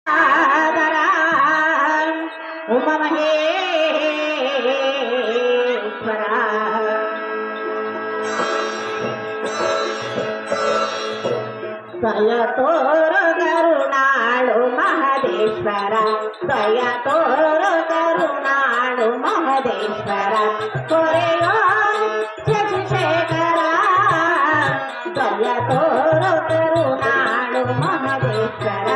ಆದರ ಉಮಮಹೇಶ್ವರ ದಯ ತೋರು ಕರುಣಾಳು ಮಹದೇಶ್ವರ ದಯ ತೋರು ಕರುಣಾಳು ಮಹದೇಶ್ವರ ಕೊರೆಯೋ ಶಶಿಶೇಖರ ದಯ ತೋರು ಕರುಣಾಳು ಮಹದೇಶ್ವರ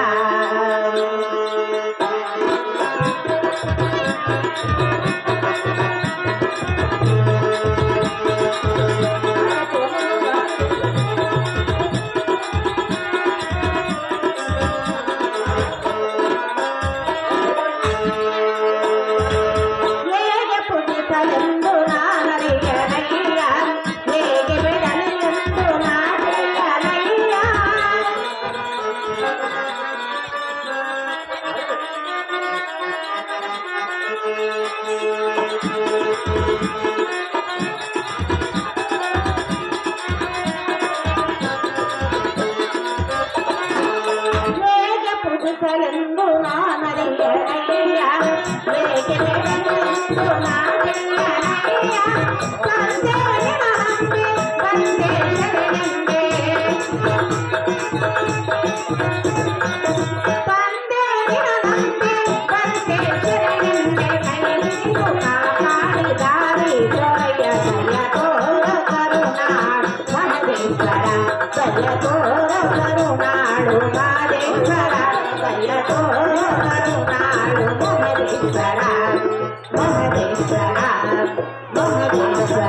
ಎಂದು ನಾನರಿಯನಯ್ಯ ಹೇಗೆ ಬೆಳೆದೆಂದು ನಾನರಿಯನಯ್ಯ ಬಂದೆ ನಿನಹಂತೆ ಬಂದೆ ಶರಣೆಂದೆ ಬಂದೆ ನಿನಹಂತೆ ಬಂದೆ ಶರಣೆಂದೆ ಕೈಹಿಡಿದು ಕಾಪಾಡಿ ದಾರಿ ದೊರೆಯ ದಯ ತೋರ ಕರುಣಾಳು ಮಹದೇಶ್ವರ ದಯ ತೋರ ಕರುಣಾಳು ಮಹದೇಶ್ವರ ದಯ ತೋರ ಕರುಣಾಳು ಮಹದೇಶ್ವರ ಮಹದೇಶ್ವರ ಮಹದೇಶ್ವರ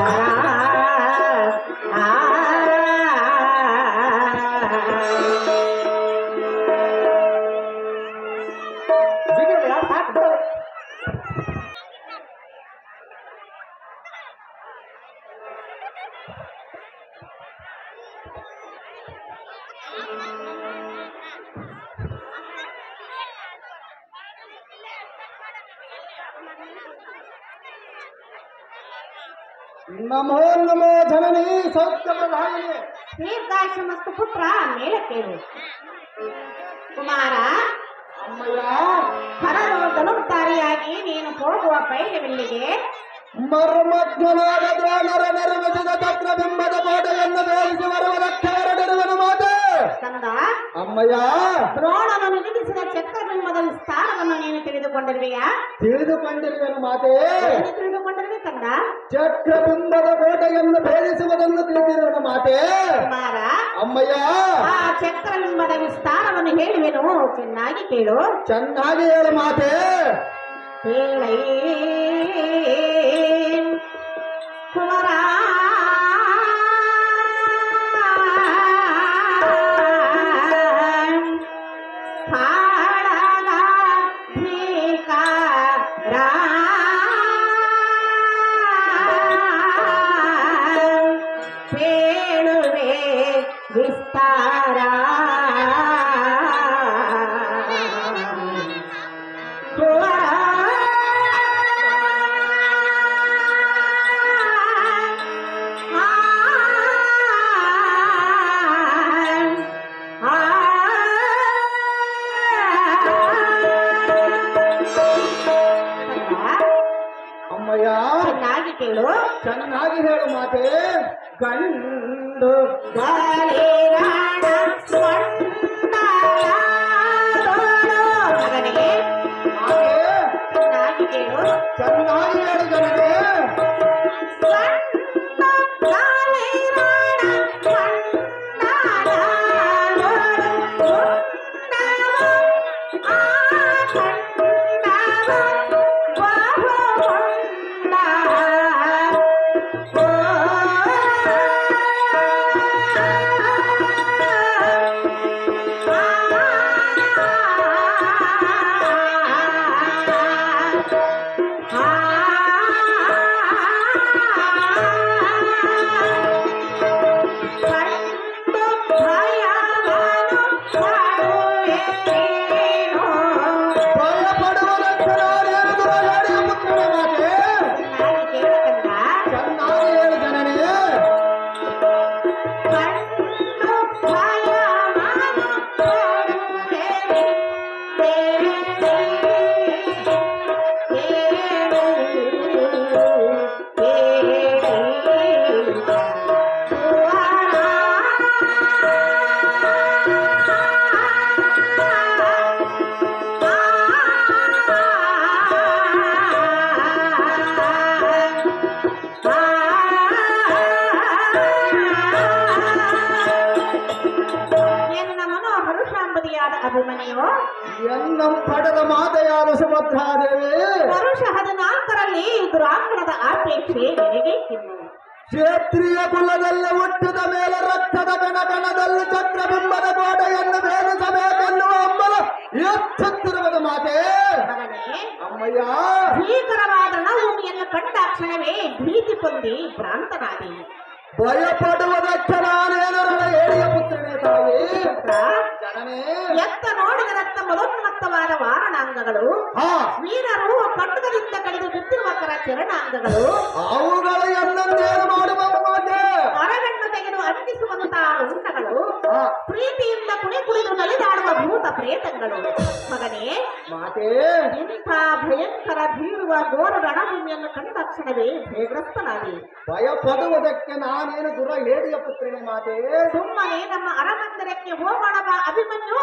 ನಮೋ ನಮೋ ಜನನಿ ಸೌಖ್ಯಪ್ರಧಾಯಿನಿ ದೀರ್ಘಾಯುಷ್ಮಸ್ತು ಪುತ್ರ ಮೇಲೆ ಕೇಳು ಕುಮಾರ ಅಮ್ಮಯ್ಯ ಹರನು ಧನುರ್ಧಾರಿಯಾಗಿ ನೀನು ಹೋಗುವ ಪೈಲವಿಲ್ಲಿಗೆ ಮರ್ಮಜ್ಞನಾದ ದ್ರೋಣರ ನಿರ್ಮಿಸಿದ ಚಕ್ರಬಿಂಬದ ಕೋಟೆಯನ್ನು ಬೇಯಿಸಿ ಬರುವ ಲಕ್ಷರಡಿರುವನು ಮಾತೆ ಕಂದ ಅಮ್ಮಯ್ಯ ದ್ರೋಣನು ನಿರ್ಮಿಸಿದ ಚಕ್ರಬಿಂಬದ ಸ್ಥಾನವನ್ನು ನೀನು ತಿಳಿದುಕೊಂಡಿರುವೆಯಾ ತಿಳಿದುಕೊಂಡಿರುವನು ಮಾತೆ ತಿಳಿದುಕೊಂಡಿರುವೆ ಕಂದ ಚಕ್ರಬಿಂಬದ ಕೋಟೆಯನ್ನು ಭೇದಿಸುವುದನ್ನು ತಿಳಿದಿರುವನು ಮಾತೆ ಕುಮಾರ ಅಮ್ಮಯ್ಯ ಆ ಚಕ್ರಬಿಂಬದ ವಿಸ್ತಾರವನ್ನು ಹೇಳುವೆನು ಚೆನ್ನಾಗಿ ಕೇಳು ಚೆನ್ನಾಗಿ ಹೇಳು ಮಾತೆ ಹೇಳೈ ಕುಮಾರ ಹಾಳಾದ ಧೀಕಾರ ಹೇಳುವೆ ವಿಸ್ತಾರ ಅಮ್ಮಯ್ಯ ಚೆನ್ನಾಗಿ ಕೇಳು ಚೆನ್ನಾಗಿ ಹೇಳು ಮಾತೆ ಗಂಡು ಗಾಳಿರಾಣ ಮಗನಿಗೆ ಮಾತೆ ಚೆನ್ನಾಗಿ ಕೇಳು ಚೆನ್ನಾಗಿ ಹೇಳು ಜನಗೆ ಭಯಪಡುವ ಲಕ್ಷಣ ಅಭಿಮನ್ಯು ಎನ್ನಂ ಪಡೆದ ಮಾತೆಯಾದ ಸುಭದ್ರಾದೇವಿ ವರುಷ 14ರಲ್ಲಿ ದುರಾಂಗಣದ ಆಪೇಕ್ಷೆ ನಿನಗೇಕಿನ್ನು ಕ್ಷೇತ್ರೀಯ ಕುಲದಲ್ಲಿ ಹುಟ್ಟಿದ ಮೇಲೆ ರಕ್ತದ ಕಣಕಣದಲ್ಲಿ ಚಕ್ರಬಿಂಬದ ಗೋಡೆಯನ್ನು ಭೇದಿಸಬೇಕೆನ್ನುವ ಹಂಬಲ ಎಚ್ಚುತ್ತಿರುವುದು ಮಾತೆ. ಮಗನೇ, ಅಮ್ಮಯ್ಯ, ಭೀಕರವಾದ ರಣಭೂಮಿಯನ್ನು ಕಂಡಾಕ್ಷಣವೇ ಭೀತಿ ಹೊಂದಿ ಭ್ರಾಂತನಾದಿ. ಭಯಪಡುವುದಕ್ಕೆ ನಾನೇನು ಹೇಳಿಯ ಪುತ್ರನೇ ತಾಯಿ ಜನನೇ. ಎತ್ತ ನೋಡಿದರತ್ತ ಮದೋನ್ಮತ್ತವಾದ ವಾರಣಾಂಗಗಳು, ಹಾ, ವೀರರು ಖಡ್ಗದಿಂದ ಕಡಿದು ಬಿದ್ದಿರುವ ಚರಣಾಂಗಗಳು, ಅವುಗಳು ಎನ್ನೊಂದೇನು ಮಾಡುವ ಮಾತೆ. ಮರಗಣ್ಣು ತೆಗೆದು ಅಂಟಿಸುವಂತಹ ಉಂಟಗಳು, ಹಾ, ಪ್ರೀತಿಯಿಂದ ಕುಣಿದು ನಲಿದಾಡುವ ಭೂತ ಪ್ರೇತಗಳು. ಮಗನೇ, ಮಾತೆ, ಇಂಥ ಭಯಂಕರ ಬೀರುವ ಘೋರ ರಣಭೂಮಿಯನ್ನು ಕಂಡ ತಕ್ಷಣವೇ ಭಯಗ್ರಸ್ತನಾದಿ. ಭಯಪಡುವುದಕ್ಕೆ ನಾನೇನು ದುರ ಹೇಳಿಯ ಪುತ್ರನೇ ಮಾತೆ. ಸುಮ್ಮನೆ ನಮ್ಮ ಅರಮಂದಿರಕ್ಕೆ ಹೋಗೋಣ ಬಾ ಅಭಿಮನ್ಯು.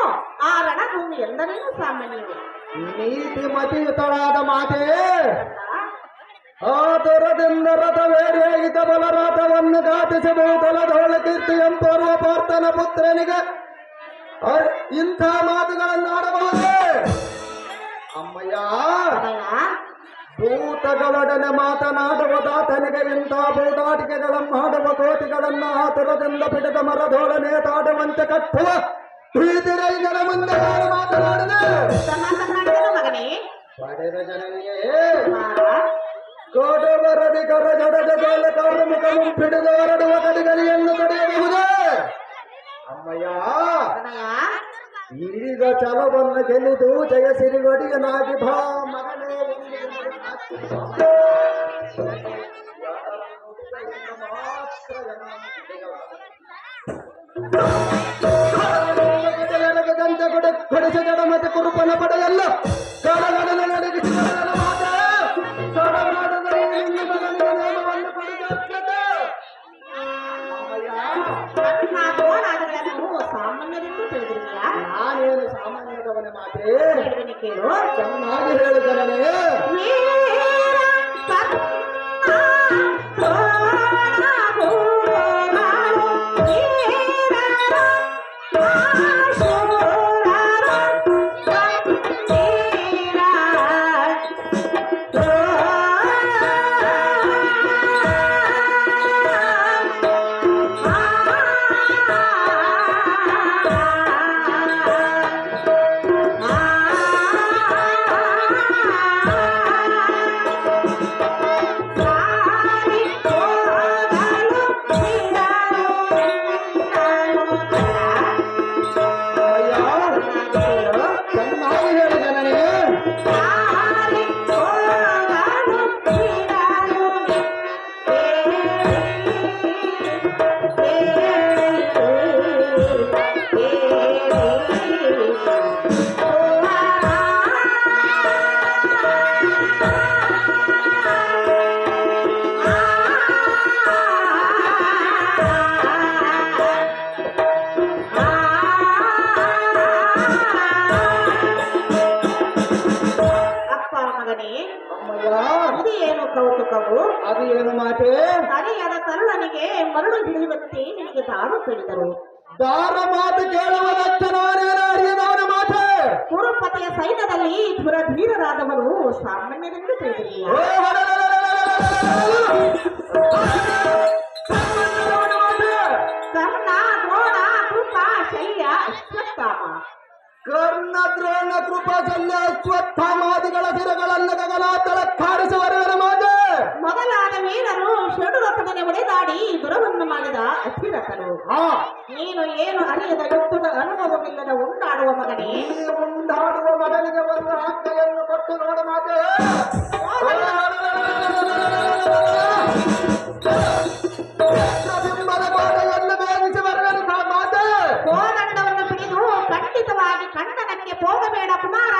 ಆ ರಣಭೂಮಿ ಎಲ್ಲರೇನು ಸಾಮಾನ್ಯವು. ನೀತಿ ಮತಿಯುತಳಾದ ಮಾತೆ. ಆತುರದಿಂದ ರಥವೇರಿಯಾಗಿದ್ದ ಬಲರಾಥವನ್ನು ಘಾತಿಸಬಹುದಲದೊಳ ಕೀರ್ತಿ ಎಂಬರುವ ಪಾರ್ಥನ ಪುತ್ರನಿಗೆ ಇಂಥ ಮಾತುಗಳನ್ನು ಆಡಬಹುದೇ? ಅಮ್ಮಯ್ಯ, ಭೂತಗಳೊಡನೆ ಮಾತನಾಡುವುದಾತನಿಗೆ ಇಂಥ ಭೂತಾಟಿಕೆಗಳನ್ನು ಮಾಡುವ ಕೋಟಿಗಳನ್ನು ಆತುರದಿಂದ ಬಿಡದ ಮರದೊಡನೆ ತಾಡುವಂತೆ ಕಟ್ಟುವ ಪ್ರೀತಿರೈಗರ ಮುಂದೆ ನಾನು ಮಾತನಾಡಿದೆ. ಮಗನೇ, ಪಡೆದ ಜನನಿಯೇ ಕೋಟವರದಿ ಕರ ಜಡದ ಜೋಲ ಕಾರ್ಮಿಕ ಮುಂಪಿಡಿದು ಹೊರಡುವ ಕಡಿಗಲಿಯನ್ನು ತಡೆಯಬಹುದೇ? ಅಮ್ಮಯ್ಯ, ಈಗ ಛಲವನ್ನು ಗೆಲ್ಲಿದು ಜಯ ಸಿರಿಗಡಿಯನಾಗಿ ಭಾ ಮಗನೇ ಕೊಡಿಸಿ ಜಡ ಮತ್ತೆ ಕುರುಪನ ಪಡೆಯಲ್ಲ ಕಡಗಡನ ನಡಗಿಸಿದ ಮಾತೆ. ಸಾಮಾನ್ಯರೆಂದು ತಿಳಿದಿರುವಿಯಾ? ನಾನೇನು ಸಾಮಾನ್ಯದವನೇ ಮಾತೆ. ಕೇಳು, ಚೆನ್ನಾಗಿ ಹೇಳಿದರನೇ. ಕೌತುಕವು ಅದು ಏನು ಮಾತೆ? ಹರಿಯದ ತರುಣನಿಗೆ ಮರಳು ಹಿಡಿಯುವಂತೆ ನಿನಗೆ ದಾರು ತಿಳಿದರು. ದಾರ ಮಾತು ಕೇಳುವುದಕ್ಕೆ ನಾನೇನು ಅರಿಯದವನ ಮಾತೆ. ಕುರುಪತಿಯ ಸೈನ್ಯದಲ್ಲಿ ಧೀರರಾದವರು ಸಾಮಾನ್ಯರೆಂದು ತಿಳಿದಿಲ್ಲ. ಕರ್ಣ, ದ್ರೋಣ, ಕೃಪ, ಶಲ್ಯ, ಅಶ್ವತ್ಥಾಮ. ಕರ್ಣ, ದ್ರೋಣ, ಕೃಪ, ಶಲ್ಯ, ಅಶ್ವತ್ಥಾಮಾದಿಗಳ ಸಿರಗಳನ್ನು ಗಗನಾತಳ ಕಾಡಿಸುವವರ ಮಾತೆ. ಮೊದಲಾದ ವೀರರು ಷಡುರಥನೆ ಹೊಡೆದಾಡಿ ದುರವನ್ನು ಮಾಡಿದ ಅಧಿರಥರು. ನೀನು ಏನು ಅರಿಯದ ಯುದ್ಧದ ಅನುಭವವಿಲ್ಲದ ಉಂಡಾಡುವ ಮಗನೇ. ಉಂಡಾಡುವ ಮಗನಿಗೆ ಒಂದು ಆಜ್ಞೆಯನ್ನು ಕೊಟ್ಟು ನೋಡ ಮಾತೆ. ಬಿಂಬದ ಗೋಡೆಯನ್ನು ಬೇಯಿಸಿ ಬರಗಂತ ಮಾತೆ. ಕೋದಂಡವನ್ನು ಹಿಡಿದು ಖಂಡಿತವಾಗಿ ಖಂಡನಕ್ಕೆ ಹೋಗಬೇಡ ಕುಮಾರ.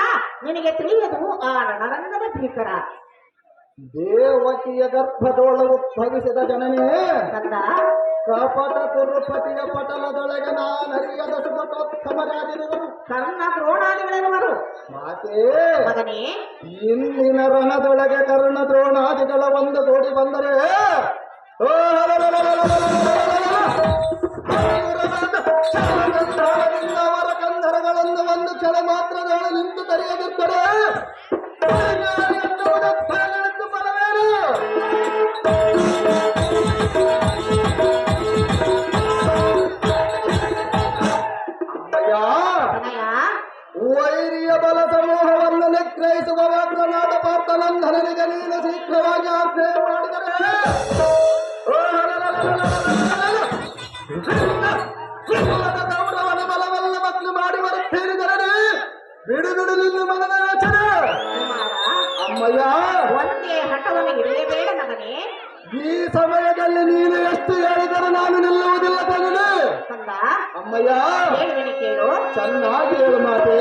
ನಿನಗೆ ತಿಳಿಯದು ಆ ರಣರಂಗದ ಭೀಕರ. ದೇವಕಿಯ ಗರ್ಭದೊಳ ಉದ್ಭವಿಸಿದ ಜನನೇ ಕಂದ, ಕಪಟ ಕುರುಪತಿಯ ಪಟಲದೊಳಗೆ ನಾನರಿಯದ ಸುಮಟೋತ್ತಮರಾಗಿರುವರು ಕರ್ಣ, ದ್ರೋಣಾದಿಗಳೆರುವರು ಮಾತೆ. ಮಗನೇ, ಇಂದಿನ ರಣದೊಳಗೆ ಕರ್ಣ ದ್ರೋಣಾದಿಗಳ ಒಂದು ಕೂಡಿ ಬಂದರೆ ಅವರ ಕಂದರಗಳನ್ನು ಒಂದು ಕ್ಷಣ ಮಾತ್ರದೊಳಗೆ ನಿಂತು ತಡೆಯದಿದ್ದರೆ ಎನ್ನುವುದು ಫಲಗಳೆಂದು ಬರಬೇಡ. ಅಮ್ಮಯ್ಯ, ತನಯ ವೈರಿಯ ಬಲ ಸಮೂಹವನ್ನು ನಿಗ್ರಹಿಸುವ ವಾಗ್ರನಾದ ಪಾರ್ಥನಂದನನಿಗೆ ನೀನು ಶೀಘ್ರವಾಗಿ ಆಜ್ಞೆ ಮಾಡಿದರೆ ಗೌರವನ ಬಲವಲ್ಲ ಮಕ್ಕಳು ಮಾಡಿ ಬರುತ್ತೇರಿದರೆ ಬಿಡು ಬಿಡು ನಿನ್ನ ಮಗನ ಯೋಚನೆ. ಅಮ್ಮಯ್ಯ, ಒಂದೇ ಹಠವನ್ನು ಹಿಡಿಯಬೇಡ ಮಗನೇ. ಈ ಸಮಯದಲ್ಲಿ ನೀನು ಎಷ್ಟು ಹೇಳಿದರೂ ನಾನು ನಿಲ್ಲುವುದಿಲ್ಲ ತಾನೇ. ಕಂದ ಅಮ್ಮಯ್ಯ, ಹೇಳುವೆನೆ ಕೇಳು. ಚೆನ್ನಾಗಿ ಹೇಳು ಮಾತೆ.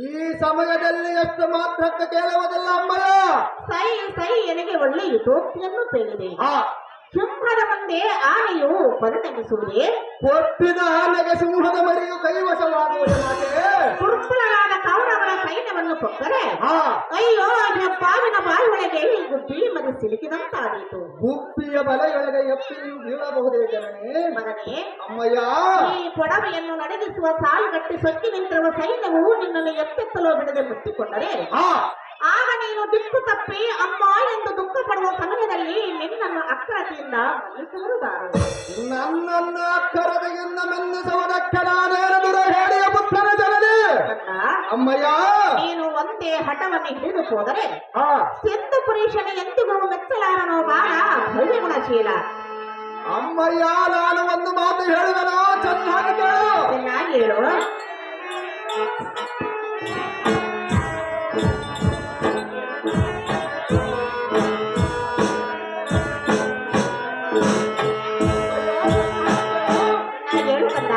ಈ ಸಮಯದಲ್ಲಿ ಎಷ್ಟು ಮಾತ್ರಕ್ಕೆ ಕೇಳುವುದಿಲ್ಲ ಅಮ್ಮಯ್ಯ. ಸೈ ಸೈ ಎನಗೆ ಒಳ್ಳೆ ಯುತೋಕ್ತಿಯನ್ನು ತಿಳಿದೆ. ಸಿಂಹದ ಮುಂದೆ ಆನೆಯು ಪರಿಣಮಿಸುವುದೇ? ಕೊಟ್ಟಿದ ಆನೆಗೆ ಸಿಂಹದ ಮರಿಯು ಕೈವಶವಾಗುವುದು ಮಾತೆ. ದುರ್ಬಲರಾದ ಕೌರವರ ಸೈನ್ಯವನ್ನು ಕೊಕ್ಕರೆ ಅಯ್ಯೋ ಪಾವಿನ ಬಾಯಿಯೊಳಗೆ ಗುಬ್ಬಿ ಮರಿ ಸಿಲುಕಿದಂತಾದೀತು. ಗುಬ್ಬಿಯ ಬಲೆಯೊಳಗೆ ಎಪ್ಪಿಯು ಬೀಳಬಹುದೇ ಜನನೇ. ಮಗನೇ, ಅಮ್ಮಯ್ಯ, ಈ ಕೊಡವೆಯನ್ನು ನಡೆದಿಸುವ ಸಾಲುಗಟ್ಟಿ ಸೊಕ್ಕಿ ನಿಂತಿರುವ ಸೈನ್ಯವು ನಿನ್ನನ್ನು ಎತ್ತೆತ್ತಲು ಬಿಡದೆ ಮುಟ್ಟಿಕೊಂಡರೆ ಆಗ ನೀನು ದಿಕ್ಕು ತಪ್ಪಿ ಅಮ್ಮ ಎಂದು ದುಃಖ ಪಡುವ ಸಮಯದಲ್ಲಿ ನಿನ್ನನ್ನು ಅಕ್ರತೆಯಿಂದ ಮನ್ನಿಸುವುದಾರು. ನನ್ನನ್ನು ಅಕ್ಕರತೆಯಿಂದ ಮನ್ನಿಸುವುದಕ್ಕೆ ನಾನೇನದುರ ಹೇಳಿಯ ಪುತ್ರನ ಜನನೇ. ಅಮ್ಮಯ್ಯ, ನೀನು ಒಂದೇ ಹಠವನ್ನು ಹಿಡಿದು ಹೋದರೆ ಸಿಂಧು ಪುರುಷನ ಎಂದಿಗೂ ಮೆಚ್ಚಲಾರನೋ ಬಾಳ ಭವ್ಯ ಗುಣಶೀಲ. ಅಮ್ಮಯ್ಯ, ನಾನು ಒಂದು ಮಾತು ಹೇಳುವೆನೋ, ಚೆನ್ನಾಗಿ ಕೇಳು. ಚೆನ್ನಾಗಿ ಹೇಳು. ಹೇಳು ಕಂದ.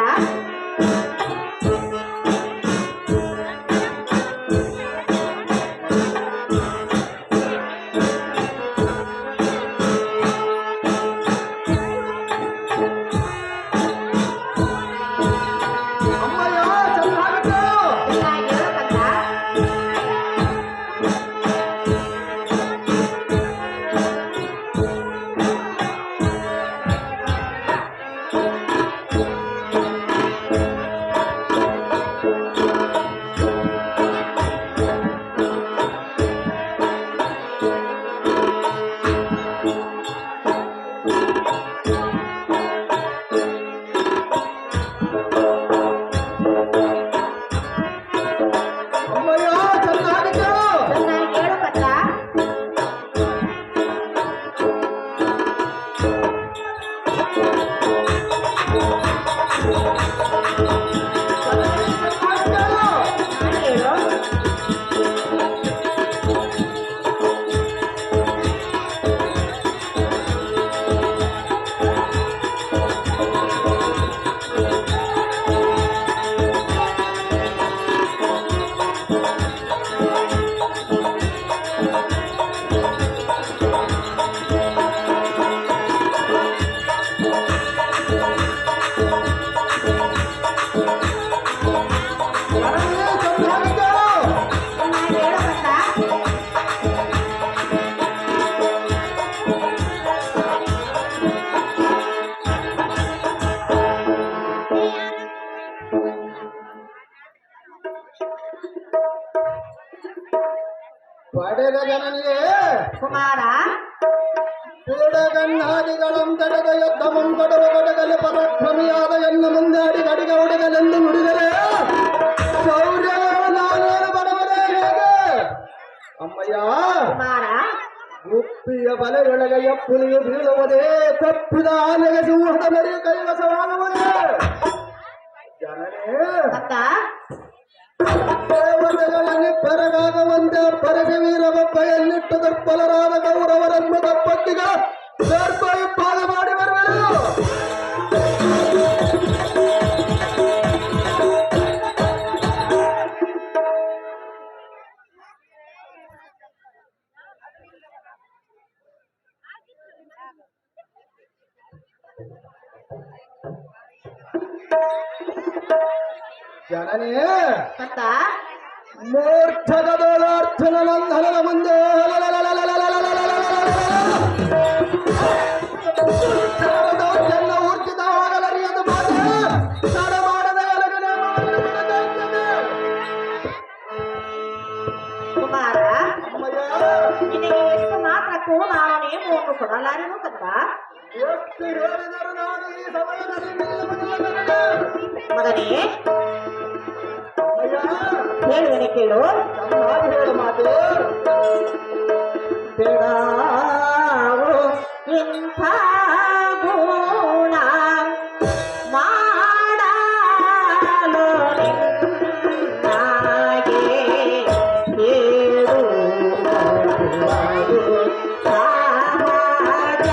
ಅಮ್ಮಯ್ಯ, ಚೆನ್ನಾಗಿ ಕೇಳು. ಚೆನ್ನಾಗಿ ಹೇಳು ಕಂದ. ಅಮ್ಮಯ್ಯ, ಚೆನ್ನಾಗಿ ಕೇಳು. ಚೆನ್ನಾಗಿ ಹೇಳು ಕಂದ. ಚೆನ್ನಾಗಿ ಕೇಳು. ಚೆನ್ನಾಗಿ ಹೇಳು. ಬೇಗ ಜನನಿಯೇ ಕುಮಾರ ಪೀಡಗಣ್ಣಾದಿಗಳಂ ತಡೆದ ಯುದ್ಧ ಮುಂಗಡುವ ಕೊಡಗಲೆ ಪರಾಕ್ರಮಿಯಾದ ಎನ್ನು ಮುಂದೆ ಅಡಿಗಡಿಗ ಹುಡುಗಲೆಂದು ನುಡಿದರೆ ಶೌರ್ಯಗಳು ನಾನೇನು ಬಡವರೇ ಹೇಗೆ ಅಮ್ಮಯ್ಯ ಕುಮಾರ ಗುಪ್ಪಿಯ ಬಲೆಯೊಳಗೆ ಎಪ್ಪುಲಿಯು ಬೀಳುವುದೇ ತಪ್ಪಿದ ಆನೆಗೆ ಸಿಂಹದ ಮೇರೆ ಕೈವಸವಾಗುವುದೇ ಜನನೇ ಅಕ್ಕ ದೇವತೆಗಳ ನಿಬ್ಬರಗಾಗುವಂತೆ ಪರಗೆ ವೀರವೊಬ್ಬ ಎಲ್ಲಿಟ್ಟು ತಪ್ಪಲರಾದ ಗೌರವರನ್ನು ತಪ್ಪತ್ತಿಗ ದರ್ಪ ಇಪ್ಪಾದ ಮಾಡಿ ಬರುವರು ಜನನೇ ಅಕ್ಕ ಮೂರ್ಛಗದೋಳಾರ್ಥನ ನಂದನದ ಮುಂದೆ ಚೆನ್ನ ಊರ್ಜಿತವಾಗಲರಿಯದು ಮಾತೆ ತಡ ಮಾಡದ ಎಲಗನೆ ಕುಮಾರ ನಿನಗೆ ಎಷ್ಟು ಮಾತ್ರಕ್ಕೂ ನಾನು ನೇಮವನ್ನು ಕೊಡಲಾರೆನು ಕಂದ ಎಷ್ಟು ಹೇಳಿದರು ನಾನು ಈ ಸಮಯದಲ್ಲಿ ನಿಲ್ಲುವುದಿಲ್ಲ ಮಗನೇ ಹೇಳುವನೆ ಕೇಳು ಚೆನ್ನಾಗಿ ಹೇಳು ಮಾತೆ ಬೇಡಾವು ಇಂಥ ಗುಣ ಮಾಡಲು ನಿನ್ನಾಗೆ ಹೇಳುವುದು ಸಹಜ.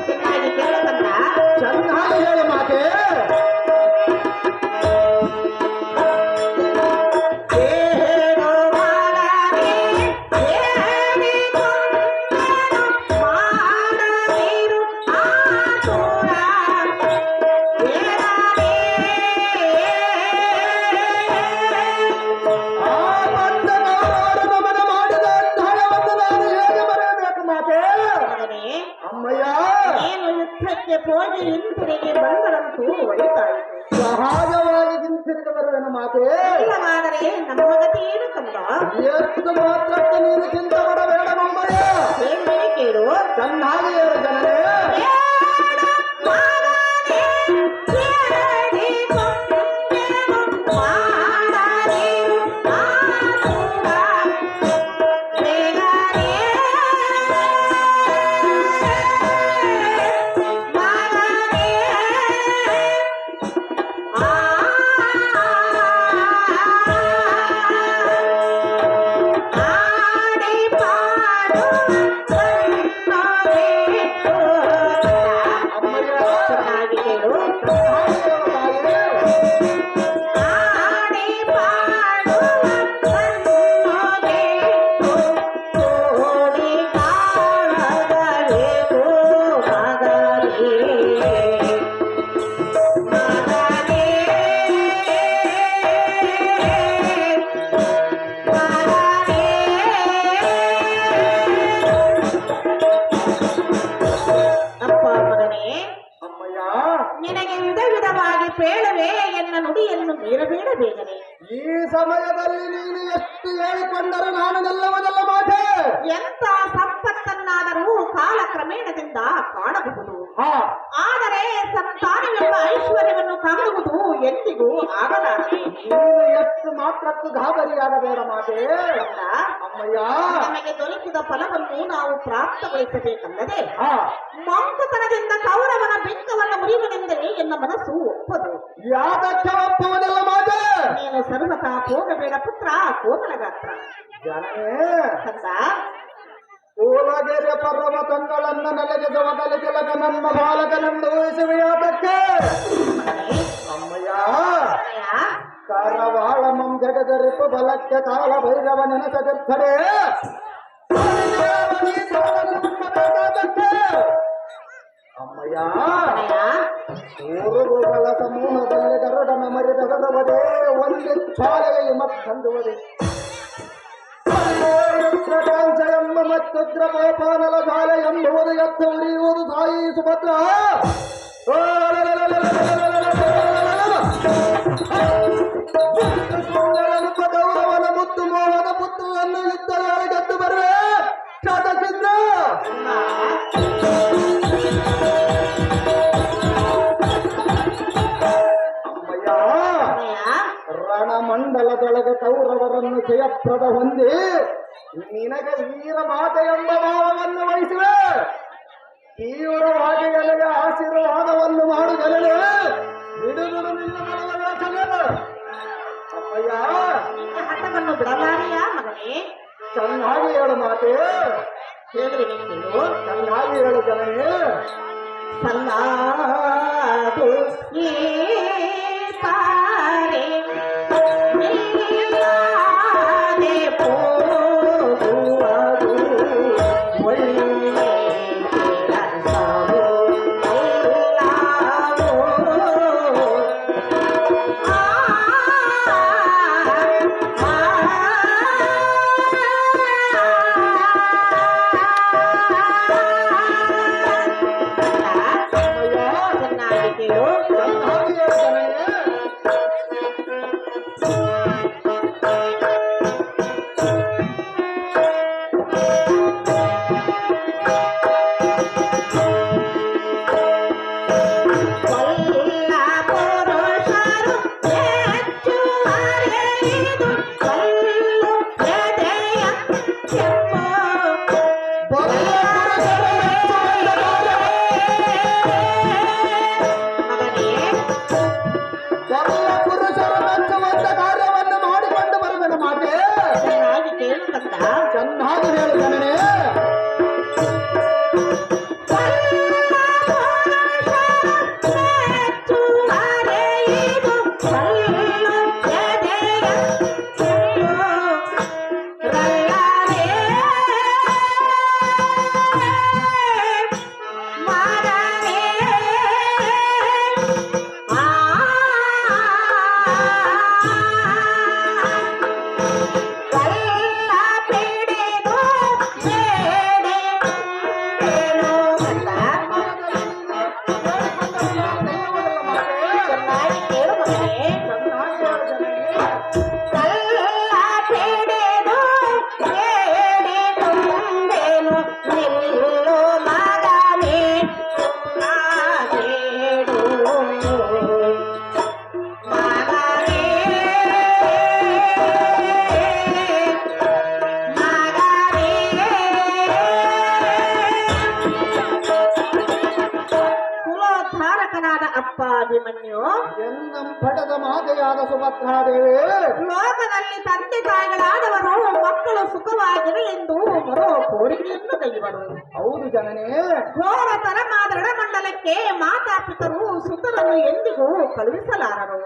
ಚೆನ್ನಾಗಿ ಕೇಳಕಂದ ಚೆನ್ನಾಗಿ ಹೇಳು ಮಾತೆ ಹೇಳು ಮಗನೇ ಹೇಳಿಕೊಂಡೆನು ಮಾಡದಿರು ಆತುರ ಹೇಳಲೇ ಆ ಬಂದ ಗೌರವರು ನಮಗೆ ಮಾಡಿದ ಅನ್ಯಾಯವನ್ನು ನಾನು ಹೇಗೆ ಮರೆಯಬೇಕು ಮಾತೆ ಮಗನೇ ಅಮ್ಮಯ್ಯ ಏನು ಯುದ್ಧಕ್ಕೆ ಹೋಗಿ ಹಿಂತಿರುಗಿ ಬಂದರಂತೂ ಒಳಿತಾಯಿತು ಸಹಜವಾಗಿ ಹಿಂತಿರುಗಿ ಬರುವೆನು ಮಾತೆ ಇಲ್ಲವಾದರೆ ನಮ್ಮ ಗತಿ ಏನು ಕಂದ ಎಷ್ಟು ಮಾತ್ರಕ್ಕೆ ನೀನು ಚಿಂತೆ ಮಾಡಬೇಡ ಅಮ್ಮಯ್ಯ ಹೇಳಿ ಕೇಳು ಚೆನ್ನಾಗಿ ಹೇಳು ಜನರೇ ಚೆನ್ನಾಗಿ ಕೇಳು ಆಡಿ ಪಾಡುವ ಕಣ್ಣೊಗೆ ಕೋಡಿ ಕಾಣಬೇಕು ಮಗನೇ ಮಗನೇ ಅಪ್ಪ ಮಗನೇ ಅಮ್ಮಯ್ಯ ನಿನಗೆ ವಿಧ ವಿಧವಾಗಿ ಪೇಳುವೆ ಎನ್ನ ನುಡಿಯನ್ನು ಮೀರಬೇಡ ಬೇಗನೆ ಈ ಸಮಯದಲ್ಲಿ ನೀನು ಎಷ್ಟು ಹೇಳಿಕೊಂಡರೂ ನಾನು ನಿಲ್ಲುವುದಲ್ಲ ಮಾತೆ ಎಂತ ಸಂಪತ್ತನ್ನಾದರೂ ಕಾಲಕ್ರಮೇಣದಿಂದ ಕಾಣಬಹುದು ಹಾ ಆದರೆ ಸಂತಾನವೆಂಬ ಐಶ್ವರ್ಯವನ್ನು ಕಾಣುವುದು ಎಂದಿಗೂ ಆಗಲಾರದು ನೀನು ಎಷ್ಟು ಮಾತ್ರಕ್ಕೂ ಗಾಬರಿಯಾಗಬೇಡ ಮಾತೆ ಅಲ್ಲ, ಅಮ್ಮಯ್ಯ ನಮಗೆ ದೊರಕಿದ ಫಲವನ್ನು ನಾವು ಪ್ರಾಪ್ತಗೊಳಿಸಬೇಕಲ್ಲದೆ ಹಾ ಮಂಕುತನದಿಂದ ಕೌರವನ ಬೆಕ್ಕವನ್ನು ಮುರಿಯುವನೆಂದರೆ ಎನ್ನ ಮನಸ್ಸು ಒಪ್ಪದು ಯಾದಕ್ಕೆ ಒಪ್ಪುವುದಿಲ್ಲ ಮಾತೆ ನೀನು ಸರ್ವತಾ ಹೋಗಬೇಡ ಪುತ್ರ ಕೋಮಲ ಗಾತ್ರ ಜನನೇ ಕಂದ ಕೂಲಗೆರೆ ಪರ್ವತಗಳನ್ನ ನೆಲೆಗೆದ ಮೊದಲ ತಿಲಕ ನನ್ನ ಬಾಲಕನೆಂದು ಊಹಿಸುವೆಯಾದಕ್ಕೆ ಮಗನೇ, ಅಮ್ಮಯ್ಯ ಅಮ್ಮಯ್ಯ, ಕಾರವಾಳ ಮಂಜಡದರಿಪು ಬಲಕ್ಕೆ ಕಾಲ ಭೈರವ ನೆನಸದಿರ್ತಾರೆ ಅಮ್ಮಯ್ಯ ಅಮ್ಮಯ್ಯ, ಊರುಗಳ ಸಮೂಹದಲ್ಲಿ ಗರುಡನ ಮರಿದ ಗರುಡವದೇ ಒಂದು ಚಾಲೆಗೆ ಮತ್ತಂದುವುದೇ ಕ್ಷಕಾಂಶ ಎಂಬ ಮತ್ತುಗ್ರ ಗೋಪಾನಲ ಜಾಲ ಎಂಬುವುದು ಎತ್ತು ಉರಿಯುವುದು ತಾಯಿ ಸುಭದ್ರ ಸುಂದರನೊಬ್ಬ ಗೌರವನ ಮುತ್ತು ಮೋಹನ ಪುತ್ರನನ್ನು ಯುದ್ಧದಲ್ಲಿ ಗೆದ್ದು ಬರುವೆ ಶತಸಿದ್ಧ ರಣಮಂಡಲದೊಳಗೆ ಕೌರವರನ್ನು ಜಯಪ್ರದ ಹೊಂದಿ ನಿನಗೆ ವೀರಮಾತೆ ಎಂಬ ಭಾವವನ್ನು ವಹಿಸುವೆ ತೀವ್ರವಾಗಿ ನನಗೆ ಆಶೀರ್ವಾದವನ್ನು ಮಾಡುವುದಲ್ಲೇ ಹಿಡಿದು ನಿನ್ನ ಮನದ ಯೋಚನೆ ಅಮ್ಮಯ್ಯ ನಿನ್ನ ಹಠವನ್ನು ಬಿಡಲಾರೆಯ ಮಗನೇ ಚೆನ್ನಾಗಿ ಹೇಳು ಮಾತೆ ಹೇಳಿದ್ರೆ ನೀನು ಚೆನ್ನಾಗಿ ಹೇಳು ಜನನೇ ಸಲ್ಲಾದು ಏ ತಾರೆ ನಿಲ್ಲಾದೆ ಹೋಗುವುದು ಒಳ್ಳೆ ಕೆಲಸವೋ ಅಲ್ಲವೋ. ಚೆನ್ನಾಗಿ ಕೇಳು ಚೆನ್ನಾಗಿ ಹೇಳು ಜನನೇ ಎಲ್ಲ ಪುರುಷರು ಹೆಚ್ಚುವರೆಯಿದು ಕಲ್ಲು ಎದೆಯ ಕೆಂಪು ಮಗನೇ ಎಲ್ಲ ಪುರುಷರ ಮೆಚ್ಚುವಂತ ಕಾರ್ಯವನ್ನು ಮಾಡಿಕೊಂಡು ಬರುವೆನು ಮಾತೆ ಚೆನ್ನಾಗಿ ಕೇಳು ಕಂದ ಚೆನ್ನಾಗಿ ಹೇಳು ಜನನೇ ಹೆಚ್ಚುವರೆಯಿದು ಕಲ್ಲು ಎದೆಯ ಕೆಂಪು ರಲ್ಲವೇ ಮಗನೇ ಕಲ್ಲ ಪಿಡಿದು ಬೇಡಿಕೊಂಡೆನು ಕಂದ. ಚೆನ್ನಾಗಿ ಕೇಳು ಮಗನೇ ಕಲ್ಲ ಪಿಡಿದು ಬೇಡಿಕೊಂಡೆನು ನಿಲ್ಲು ಮಗನೇ ನಾಗೇಡು ಮಗನೇ ಕುಲೋದ್ಧಾರಕನಾದ ಅಪ್ಪ ಅಭಿಮನ್ಯು ಎನ್ನಂ ಪಡೆದ ಮಾತೆಯಾದ ಸುಭದ್ರಾದೇವಿ ಲೋಕದಲ್ಲಿ ತಂದೆ ತಾಯಿಗಳಾದವರು ಮಕ್ಕಳು ಸುಖವಾಗಿರಲೆಂದು ಬರೋ ಕೋರಿಕೆಯನ್ನು ಕೈವರು ಹೌದು ಜನನೇ ಘೋರ ತರಮಾದ ಮಂಡಲಕ್ಕೆ ಮಾತಾಪಿತರು ಸುತರನ್ನು ಎಂದಿಗೂ ಕಳುಹಿಸಲಾರರು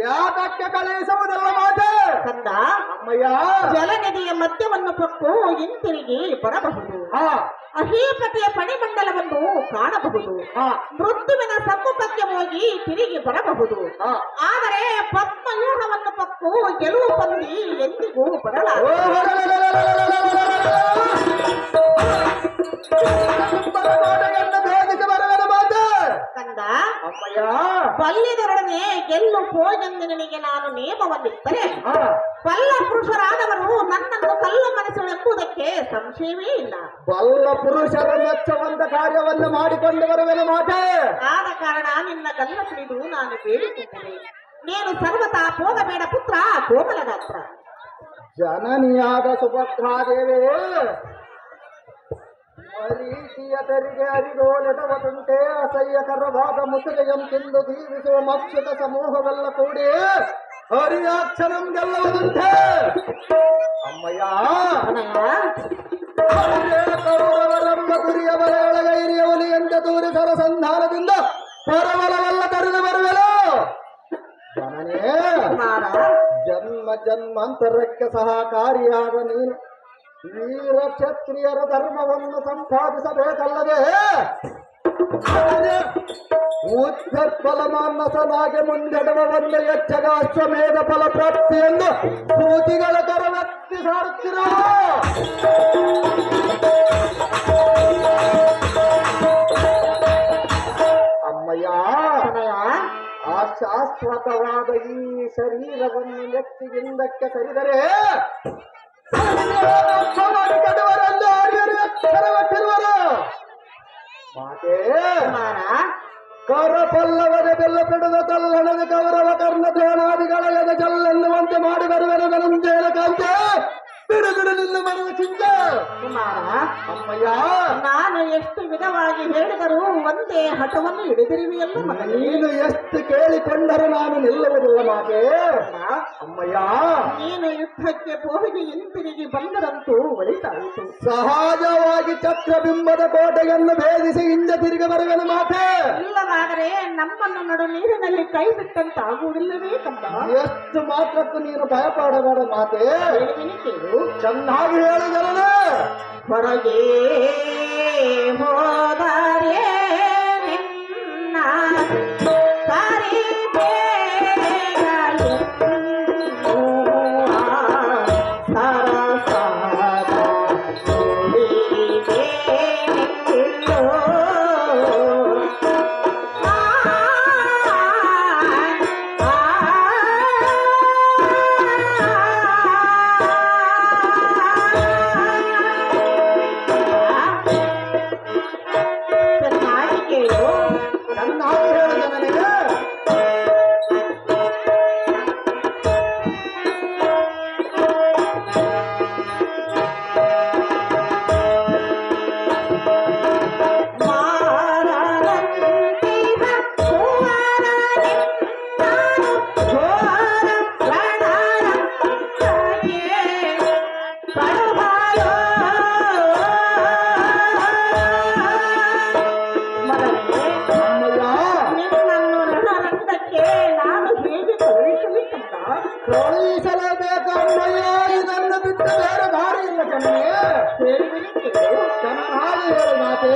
ಯಾತಕ್ಕೆ ಕಳುಹಿಸುವುದಲ್ಲ ಮಾತೆ ಕಂದ ಅಮ್ಮಯ್ಯ ಜಲನದಿಯ ಮಧ್ಯವನ್ನು ಪಕ್ಕು ಹಿಂತಿರುಗಿ ಬರಬಹುದು ಹಾ ಅಹೀಪತಿಯ ಪಣಿಮಂಡಲವನ್ನು ಕಾಣಬಹುದು ಹಾ ಮೃತ್ಯುವಿನ ಸಮ್ಮುಖಕ್ಕೆ ಹೋಗಿ ತಿರುಗಿ ಬರಬಹುದು ಹಾ ಆದರೆ ಪದ್ಮವ್ಯೂಹವನ್ನು ಪಕ್ಕು ಗೆಲುವು ಹೊಂದಿ ಎಂದಿಗೂ ಬರಲಾರ ಕೋಟೆಯನ್ನು ಭೇದಿಸಿ ಬರುವೆನು ಮಾತೆ ಕಂದ ಅಮ್ಮಯ್ಯ ಬಲ್ಲಿದರೊಡನೆ ಗೆಲ್ಲು ಹೋಗೆಂದು ನಿನಗೆ ನಾನು ನೇಮವನ್ನಿತ್ತರೆ ಹಾ ಬಲ್ಲ ಪುರುಷರಾದವರು ನನ್ನನ್ನು ಕಲ್ಲು ಮನಸ್ಸುಳೆಂಬುದಕ್ಕೆ ಸಂಶಯವೇ ಇಲ್ಲ ಬಲ್ಲ ಪುರುಷರ ಮೆಚ್ಚುವಂತ ಕಾರ್ಯವನ್ನು ಮಾಡಿಕೊಂಡು ಬರುವೆನು ಮಾತೆ ಆದ ಕಾರಣ ನಿನ್ನ ಗಲ್ಲ ಹಿಡಿದು ನಾನು ಬೇಡಿಕೊಂಡಿದೆ ನೀನು ಸರ್ವತಾ ಹೋಗಬೇಡ ಪುತ್ರ ಕೋಮಲಗಾತ್ರ ಜನನಿಯಾದ ಸುಭದ್ರಾದೇವಿ ಮರೀಚಿಯ ತೆರಿಗೆ ಅರಿಗೋಲೆಟವತುಂಟೆ ಅಸಹ್ಯಕರವಾದ ಮುಸುಗೆಯಂ ತಿಂದು ದೀವಿಸುವ ಮಕ್ಷಿತ ಸಮೂಹವೆಲ್ಲ ಕೂಡಿ ಹರಿಯಾಕ್ಷರಂ ಗೆಲ್ಲುವುದಂತೆ ಅಮ್ಮಯ್ಯ ಕೌರವರೆಂಬ ಗುರಿಯ ಬಲೆಯೊಳಗೈರಿಯ ಒಲಿಯಂತೆ ತೋರಿಸರ ಸಂಧಾನದಿಂದ ಪರವಲವೆಲ್ಲ ಕರೆದು ಬರುವೆನು ಜನನೇ ಕುಮಾರ ಜನ್ಮ ಜನ್ಮಾಂತರಕ್ಕೆ ಸಹಕಾರಿಯಾದ ನೀನು ವೀರ ಕ್ಷತ್ರಿಯರ ಧರ್ಮವನ್ನು ಸಂಪಾದಿಸಬೇಕಲ್ಲದೆ ಉದ್ಧತ್ಫಲ ಮಾನಸನಾಗೆ ಮುಂದೆಡುವ ಒಂದು ಎಚ್ಚಗ ಅಶ್ವಮೇಧ ಫಲ ಪ್ರಾಪ್ತಿಯನ್ನು ಶ್ರುತಿಗಳ ಕರವೆತ್ತಿ ಸಾರುತ್ತಿರೋ ಅಮ್ಮಯ್ಯ ಆ ಶಾಶ್ವತವಾದ ಈ ಶರೀರವನ್ನು ನೆತ್ತಿಗಿಂದಕ್ಕೆ ಸರಿದರೆ ಕಡುವರೆಲ್ಲ ಆರ್ಯರು ಎಚ್ಚರವಟ್ಟಿರುವರು ಮಾತೇ ಕರಪಲ್ಲವದ ಬೆಲ್ಲ ಬಿಡದ ತಲ್ಲಣದ ಕೌರವ ಕರ್ಣ ದ್ರೋಣಾದಿಗಳ ಎದ ಜಲ್ಲೆನ್ನುವಂತೆ ಮಾಡಿ ಬರುವೆನಂತೇಳ ಕಾಂತ ಬಿಡು ಬಿಡು ನಿನ್ನ ಮನವ ಚಿಂತ ಅಮ್ಮಯ್ಯ ನಾನು ಎಷ್ಟು ವಿಧವಾಗಿ ಹೇಳಿದರೂ ಒಂದೇ ಹಠವನ್ನು ಹಿಡಿದಿರುವೆಯಲ್ಲ ಮಗನೇ. ನೀನು ಎಷ್ಟು ಕೇಳಿಕೊಂಡರೂ ನಾನು ನಿಲ್ಲುವುದಿಲ್ಲ ಮಾತೆ ಅಮ್ಮಯ್ಯ. ನೀನು ಯುದ್ಧಕ್ಕೆ ಹೋಗಿ ಹಿಂತಿರುಗಿ ಬಂದರಂತೂ ಒಳಿತಾಯಿತು. ಸಹಜವಾಗಿ ಚಕ್ರಬಿಂಬದ ಕೋಟೆಯನ್ನು ಭೇದಿಸಿ ಹಿಂದೆ ತಿರುಗಿ ಬರುವೆನು ಮಾತೆ. ಇಲ್ಲವಾದರೆ ನಮ್ಮನ್ನು ನಡು ನೀರಿನಲ್ಲಿ ಕೈ ಬಿಟ್ಟಂತಾಗುವುದಿಲ್ಲವೇ ಕಂದ. ಎಷ್ಟು ಮಾತ್ರಕ್ಕೂ ನೀನು ಭಯಪಡಬೇಡ ಮಾತೆ. ಕೇಳು, ಚೆನ್ನಾಗಿ ಹೇಳಿದರಲ್ಲ. ಹೊರಗೆ ಹೋದರೆ ನಿನ್ನ ಕಳಿಸಲೇಬೇಕಮ್ಮಯ್ಯ. ಇದನ್ನು ಬಿಟ್ಟು ಬೇರೆ ದಾರಿ ಇಲ್ಲ ಕಣ್ಣೆ. ಚೆನ್ನಾಗಿ ಹೇಳು ಮಾತೆ.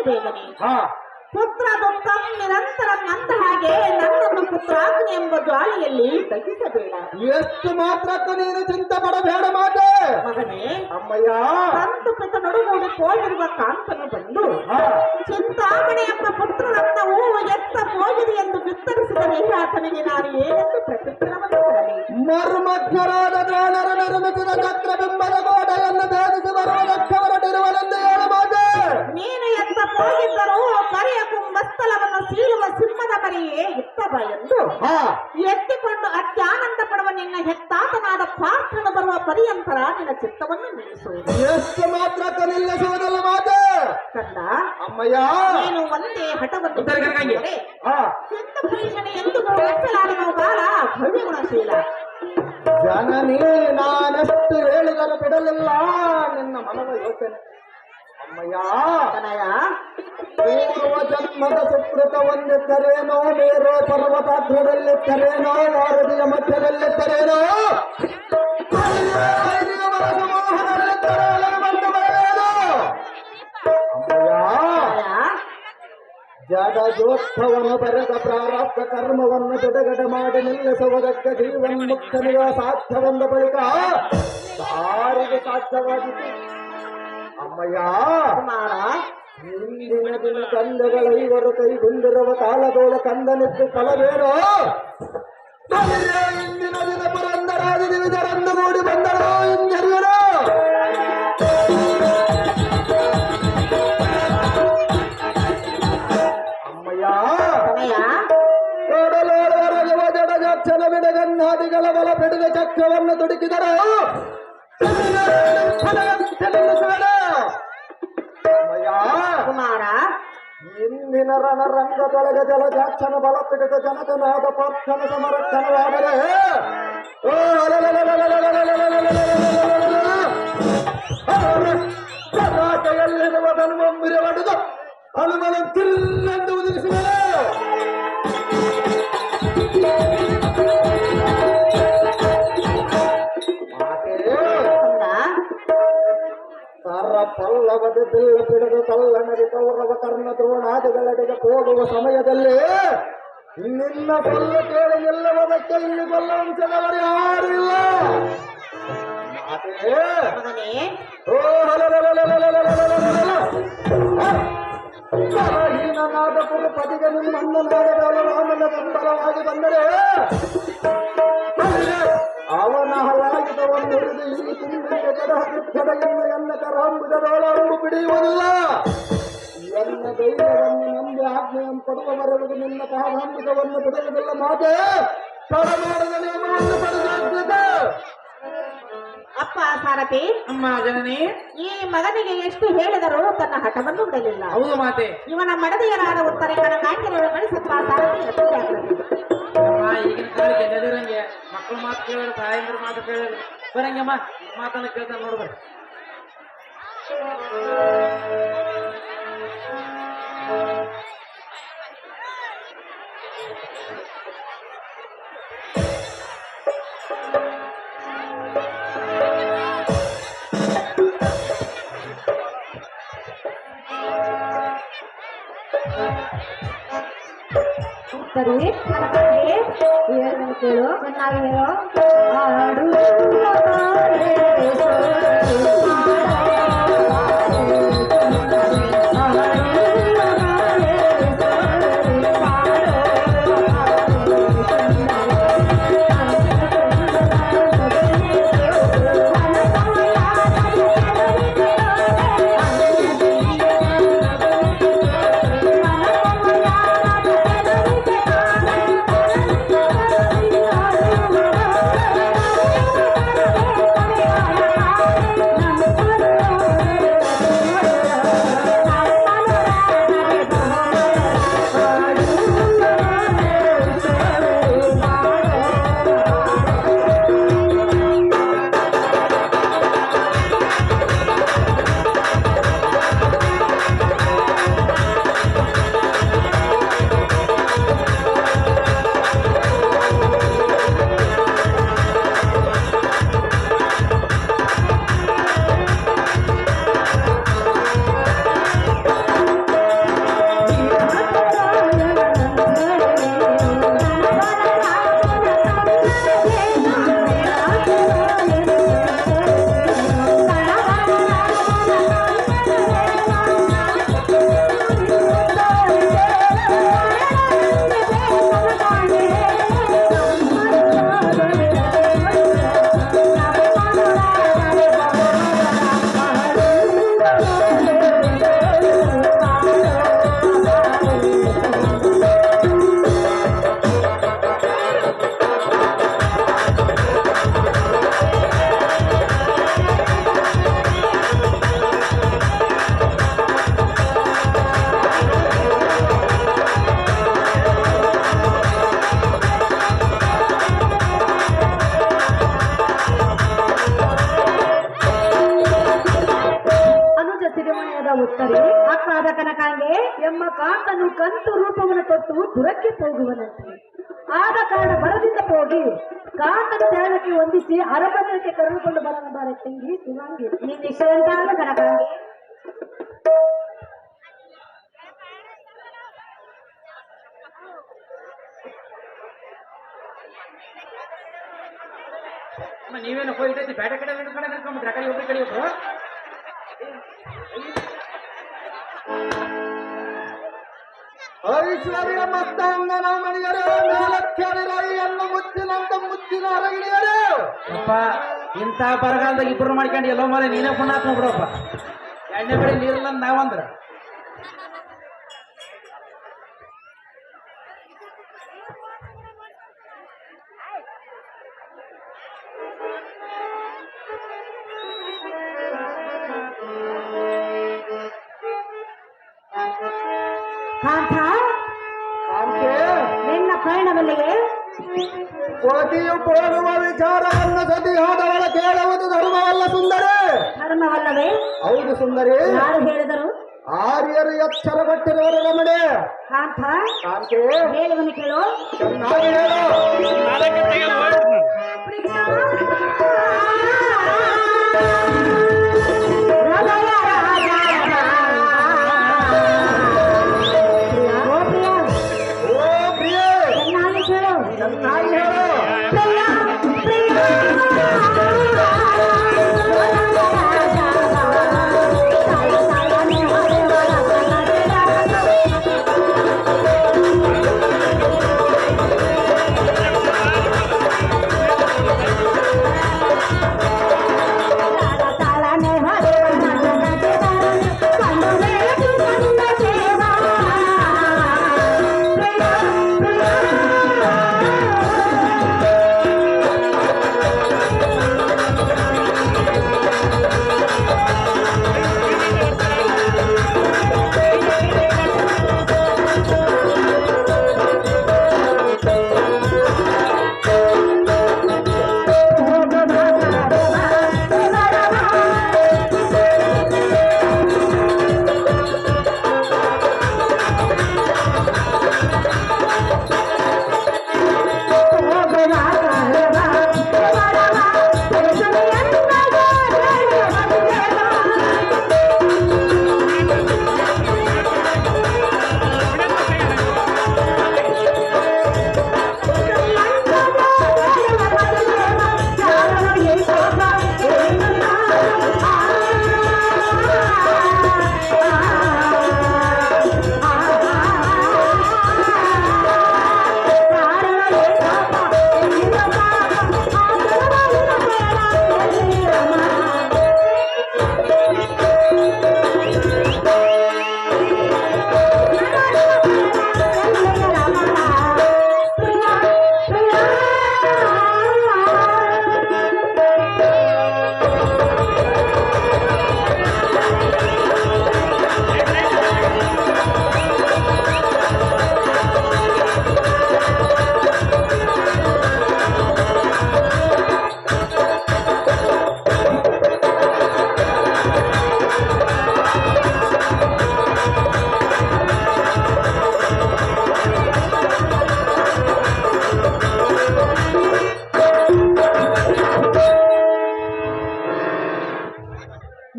ಬೇಗನೆ ಪುತ್ರ ದುಃಖಂ ನಿರಂತರ ಅಂದ ಹಾಗೆ ನನ್ನನ್ನು ಪುತ್ರಾಗ್ನಿ ಎಂಬ ಜ್ವಾಲೆಯಲ್ಲಿ ದಹಿಸಬೇಡ. ಎಷ್ಟು ಮಾತ್ರಕ್ಕೂ ನೀನು ಚಿಂತೆ ಪಡಬೇಡ ಮಾತೆ. ಮಗನೇ ಅಮ್ಮಯ್ಯ, ಸಂತು ಪಿತ ನಡುಗೂಡಿ ಹೋಗಿರುವ ಕಾಂತನು ಬಂದು ಚಿಂತಾಮಣಿ ಎಂಬ ಪುತ್ರನನ್ನವು ಎತ್ತ ಹೋಗಿದೆ ಎಂದು ಬಿತ್ತರಿಸಿದರೆ ಆತನಿಗೆ ನಾನು ಏನೆಂದು ಪ್ರತಿಕ್ರಮವನ್ನು ಕೊಡಲಿ. ಮರ್ಮಜ್ಞರಾದ ದ್ರೋಣರು ನಿರ್ಮಿಸಿದ ಚಕ್ರಬಿಂಬದ ಗೋಡೆಯನ್ನು ಭೇದಿಸಿ ಬರುವ ಲಕ್ಷ ಹೊರಟಿರುವನೆಂದು ಹೇಳು ಮಾತೆ. ನೀನು ಎತ್ತ ಹೋಗಿದ್ದರೂ ಕರೆಯ ಕುಂಭಸ್ಥಲವನ್ನು ಸೀಳುವ ಸಿಂಹದ ಮರಿಯೇ ಇತ್ತಬ ಎಂದು ಎತ್ತಿಕೊಂಡು ಅತ್ಯಾನಂದ ಪಡುವ ನಿನ್ನ ಹೆತ್ತಾತನಾದ ಪಾರ್ಥನು ಬರುವ ಪರ್ಯಂತರ ನಿನ್ನ ಚಿತ್ತವನ್ನು ನಿಲ್ಲಿಸುವುದು. ಎಷ್ಟು ಮಾತ್ರಕ್ಕೆ ನಿಲ್ಲಿಸುವುದಿಲ್ಲ ಮಾತೆ. ಕಂದ ಅಮ್ಮಯ್ಯ, ನೀನು ಒಂದೇ ಹಠವನ್ನು ಸಿಂಧು ಭೀಷಣಿ ಎಂದು ಮೆಚ್ಚಲಾರನು ಬಾಲ ಭವ್ಯ ಗುಣಶೀಲ. ಜನನಿ ನಾನೆಷ್ಟು ಹೇಳಿದರೂ ಬಿಡಲಿಲ್ಲ ನಿನ್ನ ಮನದ ಯೋಚನೆ. ಅಮ್ಮಯ್ಯ, ಪೂರ್ವ ಜನ್ಮದ ಸುಕೃತ ಒಂದಿದ್ದರೇನೋ, ಬೇರೋ ಪರ್ವತಾಗ್ರದಲ್ಲಿದ್ದರೇನೋ, ವಾರದಿಯ ಮಧ್ಯದಲ್ಲಿದ್ದರೇನೋ, ಜಡಜೋತ್ಸವನ ಬರೆದ ಪ್ರಾರಬ್ಧ ಕರ್ಮವನ್ನು ಬಿಡುಗಡೆ ಮಾಡಿ ನಿಲ್ಲಿಸುವುದಕ್ಕೆ ಜೀವನ್ಮುಕ್ತನಿಗೆ ಸಾಧ್ಯವೆಂದ ಬಳಿಕ ಯಾರಿಗೆ ಸಾಧ್ಯವಾಗಿದೆ ಅಮ್ಮಯ್ಯ ಕುಮಾರ ಹಿಂದಿನ ದಿನ ಕಂದಗಳ ಇವರು ಕೈಗೊಂಡಿರುವ ಕಾಲದೋಳ ಕಂದನಿದ್ದು ಫಲವೇನೋ ಇಂದಿನ ದಿನ ಪುರಂದರಾಜ ದಿವಿಜರಂದು ಕೂಡಿ ಬಂದರು ಇಂಜರಿಯರು ಜಡಜಕ್ಷನ ಬಿಡಗನ್ನಾದಿಗಳ ಬಲ ಬಿಡದ ಚಕ್ರವನ್ನು ದುಡುಕಿದರು ಕುಮಾರ ಇಂದಿನ ರಣರಂಗದೊಳಗೆ ಜಲಜಾಕ್ಷನ ಬಲ ಪಿಡಿದ ಜನಕನಾದ ಪಾರ್ಥನ ಸಮರಕ್ಷಣವಾದರೆ ಕರಾಟೆಯಲ್ಲಿರುವ ಧನುಮಂಬಿರೆ ಹೊಡೆದು ಹನುಮನ ತಿಲ್ಲೆಂದು ಉದಿರಿಸಿದರು ಪಲ್ಲವದ ಬಿಲ್ಲ ಬಿಡದ ತಲ್ಲಣಗೆ ಕೌರವ ಕರ್ಣ ದ್ರೋಣಾದಿಗಳೆಡೆಗೆ ಹೋಗುವ ಸಮಯದಲ್ಲಿ ನಿನ್ನ ಕೊಲ್ಲ ಕೇಳಿ ನಿಲ್ಲುವುದಕ್ಕೆ ಇಲ್ಲಿ ಕೊಲ್ಲವಂಶದವರು ಯಾರು ಇಲ್ಲ ಹೀನನಾದ ಪುರಪದಿಗೆ ನಿಮ್ಮ ಅಣ್ಣನಾದ ರಾಮನ ಬೆಂಬಲವಾಗಿ ಬಂದರೆ ಅವನ ಹಲಾಗಿದವನ್ನು ಹಿಡಿದು ಈ ತುಂಬಿಗೆ ಕಡಹಿದ್ದೆಯನ್ನು ಎನ್ನ ಕರಾಂಬುಜದೊಳಂಬು ಬಿಡಿಯುವುದಿಲ್ಲ ಎನ್ನ ದೈವವನ್ನು ನಂಬಿ ಆಜ್ಞೆಯನ್ನು ಕೊಡುವವರೆಗೂ ನಿನ್ನ ಪಾದಾಂಬುಜವನ್ನು ಬಿಡುವುದಿಲ್ಲ ಮಾತೆ ತಡಮಾಡದ ನಿಯಮವನ್ನು ಪರಿಶೋಧಿಸಿದೆ ಅಪ್ಪ ಸಾರಥಿ ಅಮ್ಮ ಜನನಿ ಈ ಮಗನಿಗೆ ಎಷ್ಟು ಹೇಳಿದರೂ ತನ್ನ ಹಠವನ್ನು ಬಿಡಲಿಲ್ಲ ಹೌದು ಮಾತೆ ಇವನ ಮಡದಿಯರಾದ ಉತ್ತರಿಕನ ಕಾಂಕೆರೆಯ ಬಳಿಸಪ್ಪ ಸಾರಥಿ ಈಗಿನ ಕಾಲಕ್ಕೆ ನೆದರಂಗೆ ಮಕ್ಕಳ ಮಾತು ಕೇಳಿದ್ರೆ ತಾಯಂದ್ರ ಮಾತು ಕೇಳಿದ್ರೆ ಬರಂಗಮ್ಮ ಮಾತನ್ನ ಕೇಳ್ತಾನೆ ನೋಡ್ಬಾರ ಸರಿ ಕೇಳು ಚೆನ್ನಾಗಿ ಹೇಳೋ ಹಾಡು ಉತ್ತರಿ ಅಕ್ಕಾದ ಕನಕಾಂಗೆ ಎಂಬ ಕಾಂತನು ಕಂತು ರೂಪವನ್ನು ತೊಟ್ಟು ದುರಕ್ಕೆ ಹೋಗುವನಂತೆ ಆದ ಕಾರಣ ಬರದಿಂದ ಹೋಗಿ ಕಾಂತನ ತ್ಯಾಗಕ್ಕೆ ಹೊಂದಿಸಿ ಅರಮನೆಗೆ ಕರೆದುಕೊಂಡು ಬರಬಾರ ತಂಗಿ ಶಿವಾಂಗಿ ನೀನು ಇಷ್ಟಂತಾದ ಕನಕಾಂಗೆ ನೀವೇನು ಹೋಗಿದ್ದೈತಿ ಬೇರೆ ಕಡೆ ಬೇರೆ ಕಡೆ ಕರ್ಕೊಂಡ್ಬಿಟ್ರೆ ಆ ಕಡೆ ಒಬ್ಬರು ಕಡೆ ಒಬ್ರು ಐಶ್ವರ್ಯ ಮಸ್ತಾಂಗನ ಮಣಿಯರು ಮೇಲಕ್ಕೆಳೆಯನ್ನು ಮುಚ್ಚಿನಂತ ಮುಚ್ಚಿನ ಅರಗಿಣಿಯರು ಅಪ್ಪ ಇಂಥ ಬರಗಾಲದಾಗ ಇಬ್ರು ಮಾಡ್ಕೊಂಡು ಎಲ್ಲೋ ಮೇಲೆ ನೀನೇ ಪುಣ್ಯಾತ್ಮ ಬಿಡಪ್ಪ ಎಣ್ಣೆ ಬೆಳೆ ನೀರಿಲ್ಲ ಅಂತ ನಾವಂದ್ರ ಕಾಂತ ಕಾಂತೆ ನಿನ್ನ ಪಯಣವಲ್ಲಿಗೆ ಕೋಟಿಯು ಹೋಗುವ ವಿಚಾರವನ್ನು ಸತಿಯಾದವಳ ಕೇಳುವುದು ಧರ್ಮವಲ್ಲ ಸುಂದರಿ ಧರ್ಮವಲ್ಲವೇ ಹೌದು ಸುಂದರಿ ಯಾರು ಹೇಳಿದರು ಆರ್ಯರು ಎಚ್ಚರಪಟ್ಟಿರುವರು ರಮಣೆ ಕಾಂತ ಕಾಂತೆ ಹೇಳುವನು ಕೇಳು ಚೆನ್ನಾಗಿ ಹೇಳು ಓ ಪ್ರಿಯೆ ಚೆನ್ನಾಗಿ ಕೇಳು ಚೆನ್ನಾಗಿ ಹೇಳು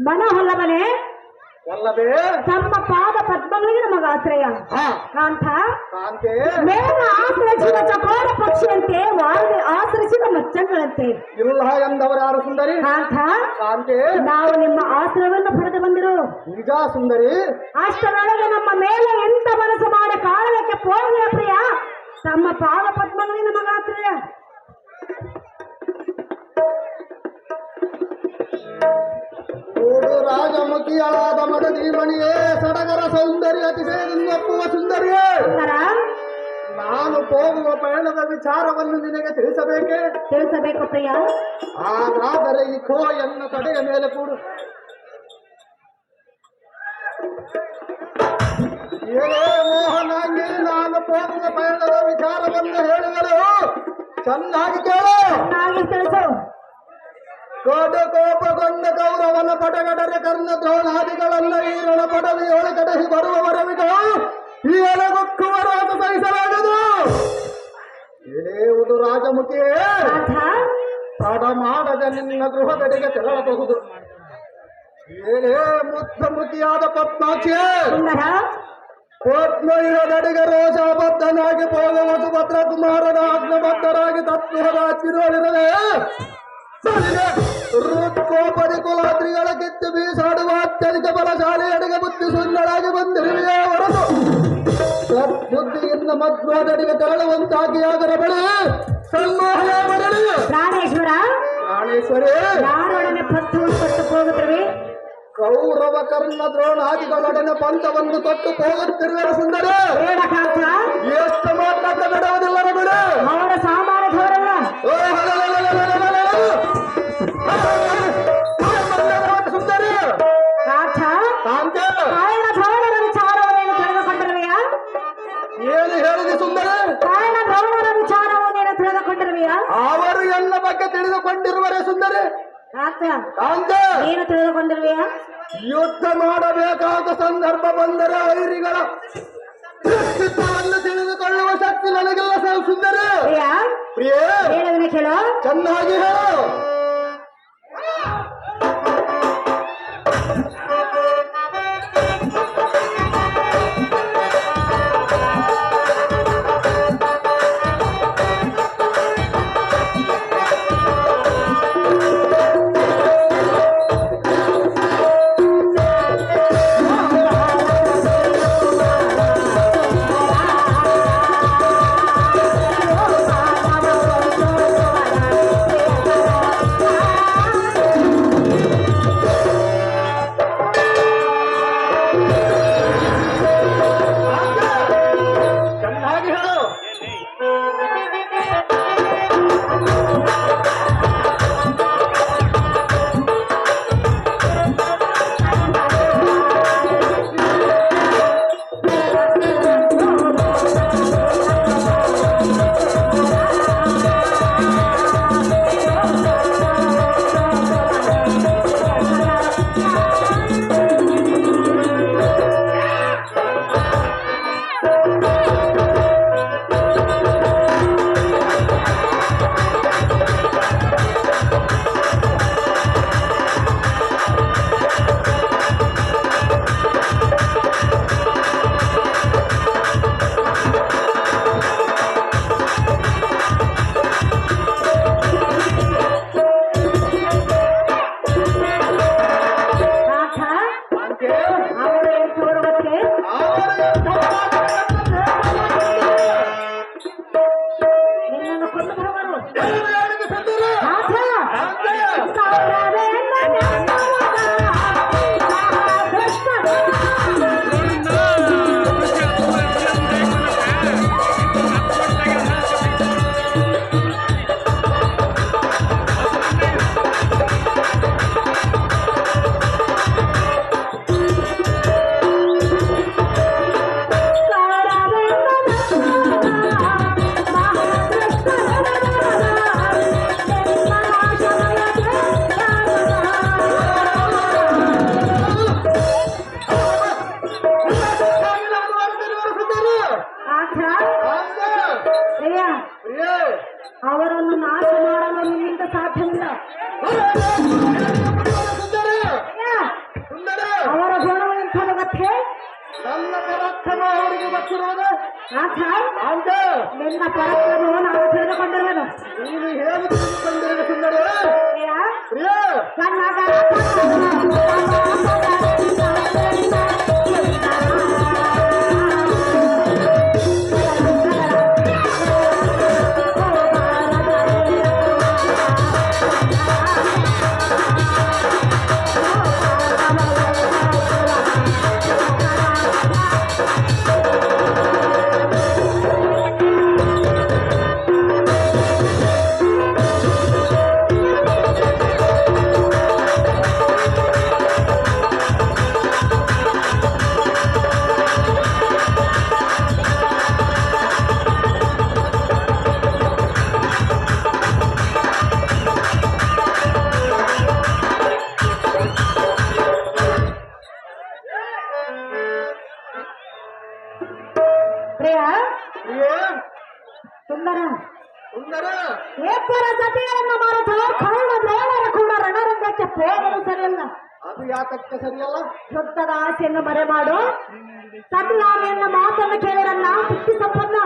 ಮನವಲ್ಲವನೇ ಅಲ್ಲವೇ ತಮ್ಮ ಪಾದ ಪದ್ಮಗಳಿಗೆ ನಮಗ ಆಶ್ರಯ ಹಾ ಕಾಂತ ಕಾಂತೆ ಮೇಘ ಆಶ್ರಯಿಸಿದ ಚಕೋರ ಪಕ್ಷಿಯಂತೆ ವಾರದೆ ಆಶ್ರಯಿಸಿದ ಮಚ್ಚಂಗಳಂತೆ ಇಲ್ಲ ಎಂದವರು ಯಾರು ಸುಂದರಿ ಕಾಂತ ಕಾಂತೆ ನಾವು ನಿಮ್ಮ ಆಶ್ರಯವನ್ನು ಪಡೆದು ಬಂದಿರು ನಿಜ ಸುಂದರಿ ಅಷ್ಟರೊಳಗೆ ನಮ್ಮ ಮೇಲೆ ಎಂತ ಮನಸ್ಸು ಮಾಡಿ ಕಾರಣಕ್ಕೆ ಪೋರ್ಣಿಯ ಪ್ರಿಯ ತಮ್ಮ ಪಾದ ಪದ್ಮಗಳಿಗೆ ನಮಗ ಆಶ್ರಯ ನೋಡು ರಾಜಮುಖಿಯಾದ ಮಡದೀಮಣಿಯೇ ಸಡಗರ ಸೌಂದರ್ಯ ಅತಿಶಯದಿಂದೊಪ್ಪುವ ಸುಂದರಿಯೇ ಸುಂದರ, ನಾನು ಹೋಗುವ ಪಯಣದ ವಿಚಾರವನ್ನು ನಿನಗೆ ತಿಳಿಸಬೇಕೆ ತಿಳಿಸಬೇಕು ಪ್ರಿಯ ಹಾಗಾದರೆ ಈ ಕೋಯನ್ನು ತಡೆಯ ಮೇಲೆ ಕೂಡು ಏನೇ ಮೋಹನಾಂಗಿ ನಾನು ಹೋಗುವ ಪಯಣದ ವಿಚಾರವನ್ನು ಹೇಳುವರು ಚೆನ್ನಾಗಿ ಕೇಳು ಚೆನ್ನಾಗಿ ತಿಳಿಸು ಕೋಟ ಕೋಪಗೊಂಡ ಕೌರವನ ಪಟಗಡರೆ ಕರ್ಣ ದ್ರೋಣಾದಿಗಳನ್ನ ಈ ರಣಪಟವಿಯೊಳ ಕಡೆಸಿ ಬರುವವರೆವಿಗೂ ಈ ಎಲೆಗೊಕ್ಕುವ ರಾಜ ಸಹಿಸಲಾಗದು ಏನೇವುದು ರಾಜಮುಖಿಯೇ ಕಾಂತ ತಡ ಮಾಡದ ನಿನ್ನ ಗೃಹದಡಿಗೆ ತೆರಳಬಹುದು ಏನೇ ಮುಖಿಯಾದ ಪದ್ಮಾಕ್ಷಿಯೇ ಸುಂದರ ಪದ್ಮಯುಗದಡಿಗೆ ರೋಷಾಬದ್ಧನಾಗಿ ಹೋಗುವ ಸುಭದ್ರ ಕುಮಾರನ ಆಜ್ಞಬದ್ಧರಾಗಿ ತತ್ವದ ಚಿರೋಳಿರಲೇ ಋತ್ಕೋಪದಿ ಕುಲಾದ್ರಿಗಳ ಕಿತ್ತು ಬೀಸಾಡುವ ಅತ್ಯಧಿಕ ಬಲಶಾಲಿ ಅಡಿಗೆ ಬುದ್ಧಿ ಸುಂದರಾಗಿ ಬಂದಿರುವೆಯೇ ಹೊರತು ಸದ್ಬುದ್ಧಿಯಿಂದ ಮಧ್ವಾದಡಿಗೆ ತೆರಳುವಂತಾಗಿ ಅದರ ಬಳಿ ಸಂಮೋಹನ ಬರಲಿ. ಪ್ರಾಣೇಶ್ವರ ಪ್ರಾಣೇಶ್ವರಿ ಯಾರೊಡನೆ ಪಂಥವನ್ನು ಕೊಟ್ಟು ಹೋಗುತ್ತವೆ? ಕೌರವ ಕರ್ಣ ದ್ರೋಣಾದಿಗಳೊಡನೆ ಪಂಥವನ್ನು ತೊಟ್ಟು ಹೋಗುತ್ತಿರುವೆ ಸುಂದರಿ. ಬೇಡ ಕಾಂತ, ಎಷ್ಟು ಮಾತ್ರ ಬಿಡುವುದಿಲ್ಲ ಬಿಡು. ಅವರ ಸಾಮಾನ್ಯದವರಲ್ಲ. ಸುಂದರಿ ಕಾಂತ, ಕಾಂತ ಕಾರಣ ದ್ರೋಣರ ವಿಚಾರವನ್ನೇನು ತಿಳಿದುಕೊಂಡಿರುವೆಯಾ? ಏನು ಹೇಳಿದೆ ಸುಂದರಿ? ಕಾರಣ ದ್ರೋಣರ ವಿಚಾರವನ್ನೇನು ತಿಳಿದುಕೊಂಡಿರುವೆಯಾ? ಅವರು ಎಲ್ಲ ಬಗ್ಗೆ ತಿಳಿದುಕೊಂಡಿರುವರೆ ಸುಂದರಿ. ಕಾಂತ, ಕಾಂತ ಏನು ತಿಳಿದುಕೊಂಡಿರುವೆಯಾ? ಯುದ್ಧ ಮಾಡಬೇಕಾದ ಸಂದರ್ಭ ಬಂದರೆ ವೈರಿಗಳ ವ್ಯಕ್ತಿತ್ವವನ್ನು ತಿಳಿದುಕೊಳ್ಳುವ ಶಕ್ತಿ ನನಗಿಲ್ಲ ಸುಂದರಿ. ಪ್ರಿಯ, ಪ್ರಿಯೇ ಹೇಳೋದನ್ನ ಕೇಳು. ಚೆನ್ನಾಗಿ ಹೇಳು. ಅವರನ್ನು ನಾಶ ಮಾಡಲು ನಿನ್ನಿಂದ ಸಾಧ್ಯವಿಲ್ಲ. ಅವರ ಗುಣವು ಎಂಥದ್ದು ಗೊತ್ತೇ? ನನ್ನ ಪರಾಕ್ರಮ ಅವರಿಗೆ ಗೊತ್ತಿರುವುದು. ನಿನ್ನ ಪರಾಕ್ರಮವು ನಾವು ತಿಳಿದುಕೊಂಡಿರುವುದು. ನೀನು ಹೇಗೆ ತಿಳಿದುಕೊಂಡಿರುವ ಸುಂದರ? ಸುಂದರ ಏಪರ ಸತಿಗಳನ್ನು ಮರೆತು ಕರ್ಣ ದ್ರೋಣರ ಕೂಡ ರಣರಂಗಕ್ಕೆ ಹೋಗಲು ಸರಿಯಲ್ಲ. ಅದು ಯಾಕಕ್ಕೆ ಸರಿಯಲ್ಲ? ಯುದ್ಧದ ಆಸೆಯನ್ನು ಮರೆ ಮಾಡು. ಸತ್ಯನಾಮೆಯನ್ನ ಮಾತನ್ನು ಕೇಳಿರಲ್ಲ ಬುದ್ಧಿ ಸಂಪನ್ನ.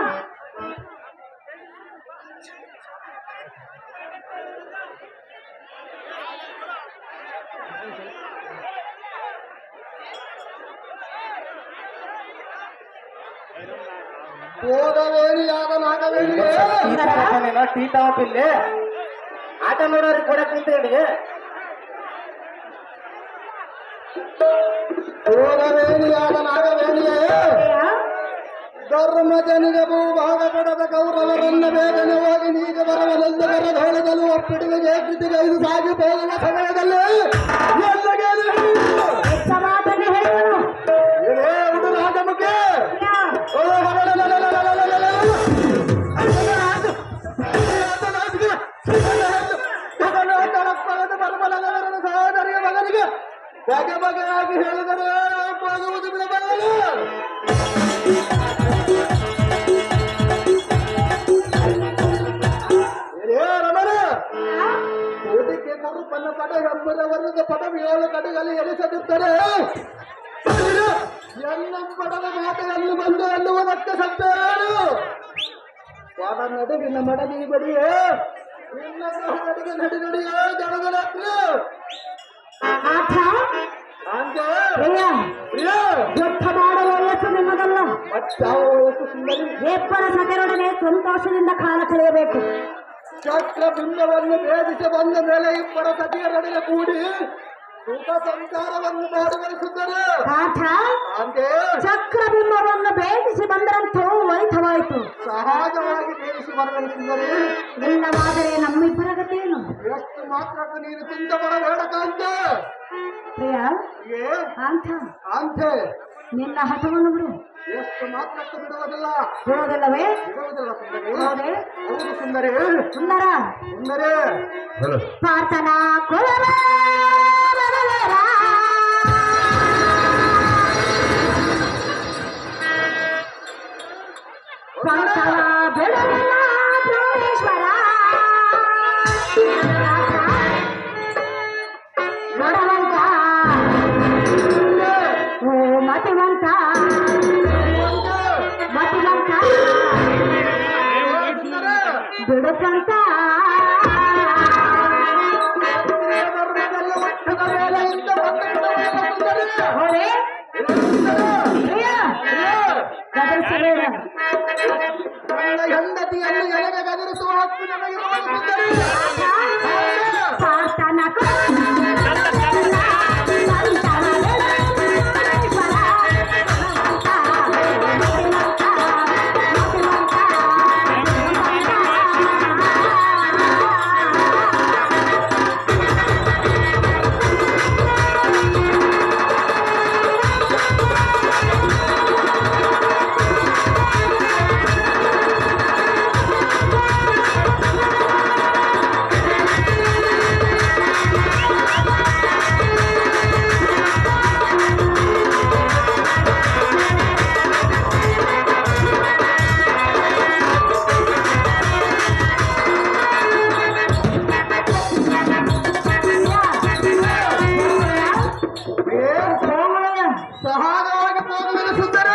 ಹೋದವೇಣಿಯಾದ ನಾಗವೇಣಿಗೆ ಟೀ ಟಾಪ್ ಇಲ್ಲಿ ಆಟ ನೋಡೋರಿಗೆ ಕೂಡ ಕುಂತ್ರಿ ಹೋದವೇಣಿಯಾದ ನಾಗವೇಣಿಯೇ ಧರ್ಮಜನಿಗೆ ಭೂಭಾಗ ಕೊಡದ ಕೌರವರನ್ನ ಬೇಗನೆ ಹೋಗಿ ನೀಗ ಬರವನೆಂದು ಬರದ ಹೇಳಿದನು ಒಪ್ಪಿಡುವಿಗೆ ಕೃತಿಗೈದು ಸಾಗಿ ಹೋಗುವ ಸಮಯದಲ್ಲಿ ಉಡು ರಾಜಮುಖಿ ಸಹೋದರಿಯ ಮಗನಿಗೆ ಬಗೆ ಬಗೆಯಾಗಿ ಹೇಳಿದರೆ ಹೋಗುವುದು ಬಿಡಬಲ್ಲರು ಊಟಕ್ಕೆ ಕರುಪನ್ನ ಪದ ಎಂಬುದವರೆಗೆ ಪದವಿಯೋಳು ಕಡೆಯಲ್ಲಿ ಎನಿಸದಿದ್ದರೆ ಎಲ್ಲ ಪಡದ ಮಾತೆಯನ್ನು ಬಂದು ಎನ್ನುವುದಕ್ಕೆ ಸತ್ತೇನು ವಾದ ನಡುವಿನ ಮಡದಿ ಬಡಿಯೇ ನಿನ್ನ ನಡಿಗೆ ನಡಿಯೇ ಜಡಗಲಕ್ಕೆ ಯುದ್ಧ ಮಾಡುವ ವಯಸ್ಸು ನಿಮ್ಮದಲ್ಲ. ಮತ್ತಾವ ವಯಸ್ಸು ಸುಂದರಿ ಏಪ್ಪರ ಸಗರೊಡನೆ ಸಂತೋಷದಿಂದ ಕಾಲ ಕಳೆಯಬೇಕು. ಚಕ್ರ ಬಿಂಬವನ್ನು ಭೇದಿಸಿ ಬಂದ ಮೇಲೆ ಇಬ್ಬರ ಸತಿಯ ನಡುವೆ ಕೂಡಿ ಸುಖ ಸಂಸಾರವನ್ನು ಮಾಡುವರಿಸಿದ್ದರು. ಚಕ್ರ ಬಿಂಬವನ್ನು ಭೇದಿಸಿ ಬಂದರಂತೂ ವೈಥವಾಯಿತು. ಸಹಜವಾಗಿ ಭೇದಿಸಿ ಬರವರಿಸಿದ್ದರೆ ಇಲ್ಲವಾದರೆ ನಮ್ಮಿಬ್ಬರ ಗತಿಯೇನು? ಎಷ್ಟು ಮಾತ್ರಕ್ಕೂ ನೀನು ಚಿಂತೆ ಮಾಡಬೇಡ ಕಾಂತೆ. ಪ್ರಿಯ ಕಾಂತ, ಕಾಂತೆ ನಿನ್ನ ಹಠವನ್ನು ಬಿಡು. ಎಷ್ಟು ಮಾತ್ರಕ್ಕೂ ಬಿಡುವುದಿಲ್ಲ. ಬಿಡುವುದಿಲ್ಲವೇ? ಬಿಡುವುದಿಲ್ಲ ಸುಂದರಿ. ಹೌದೇ? ಹೌದು ಸುಂದರಿ. ಸುಂದರ ಸುಂದರಿ ಪ್ರಾರ್ಥನಾ ಕುಲವ ನೋಡವಂತ ಓ ಮತಿವಂತ ಮತಿವಂತ ಬಿಡುತ್ತಂತ ಹೆಂಡತಿಯನ್ನು ಎಲೆಗೆ ಗದರಿಸುವ ಹಕ್ಕು ನನಗಿರುವ ಸುಂದರಿ. ಸಹಜವಾಗಿ ಹೋಗುವುದು ಸುಂದರ.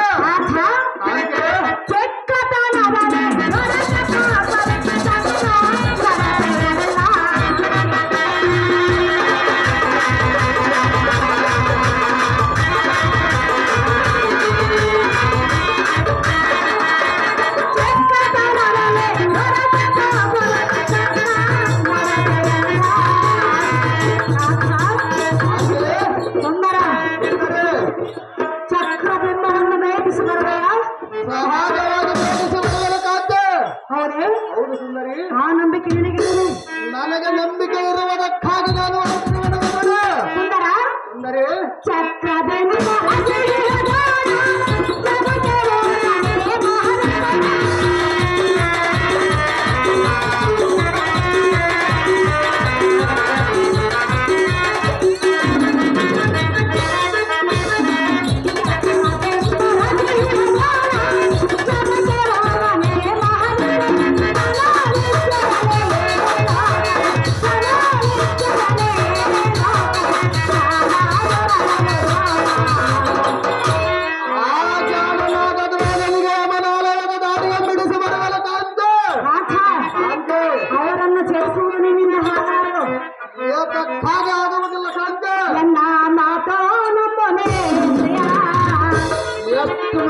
ಚಕ್ರಬಿಂಬವನ್ನು ಭೇದಿಸಿ ಬರಬೇಡ. ಸಹಜವಾಗಿ ಪ್ರೇಮಿಸುವುದರ ಕಾಂತೆ. ಹೌದು ಸುಂದರಿ. ಆ ನಂಬಿಕೆ ನಿನಗೆ ನನಗೆ ನಂಬಿಕೆ ಇರುವುದಕ್ಕಾಗಿ ನಾನು ಸುಂದರ ಸುಂದರಿ ಚಕ್ರಬಿಂಬ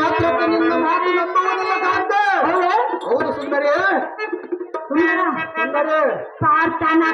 ಮಾತ್ರಕ್ಕೆ ನಿನ್ನ ಮಾತು ನಂಬುವುದಿಲ್ಲ ಕಾಂತ. ಹೌದು ಸುಂದರಿ. ಸುಂದರಿ ಪ್ರಾರ್ಥನಾ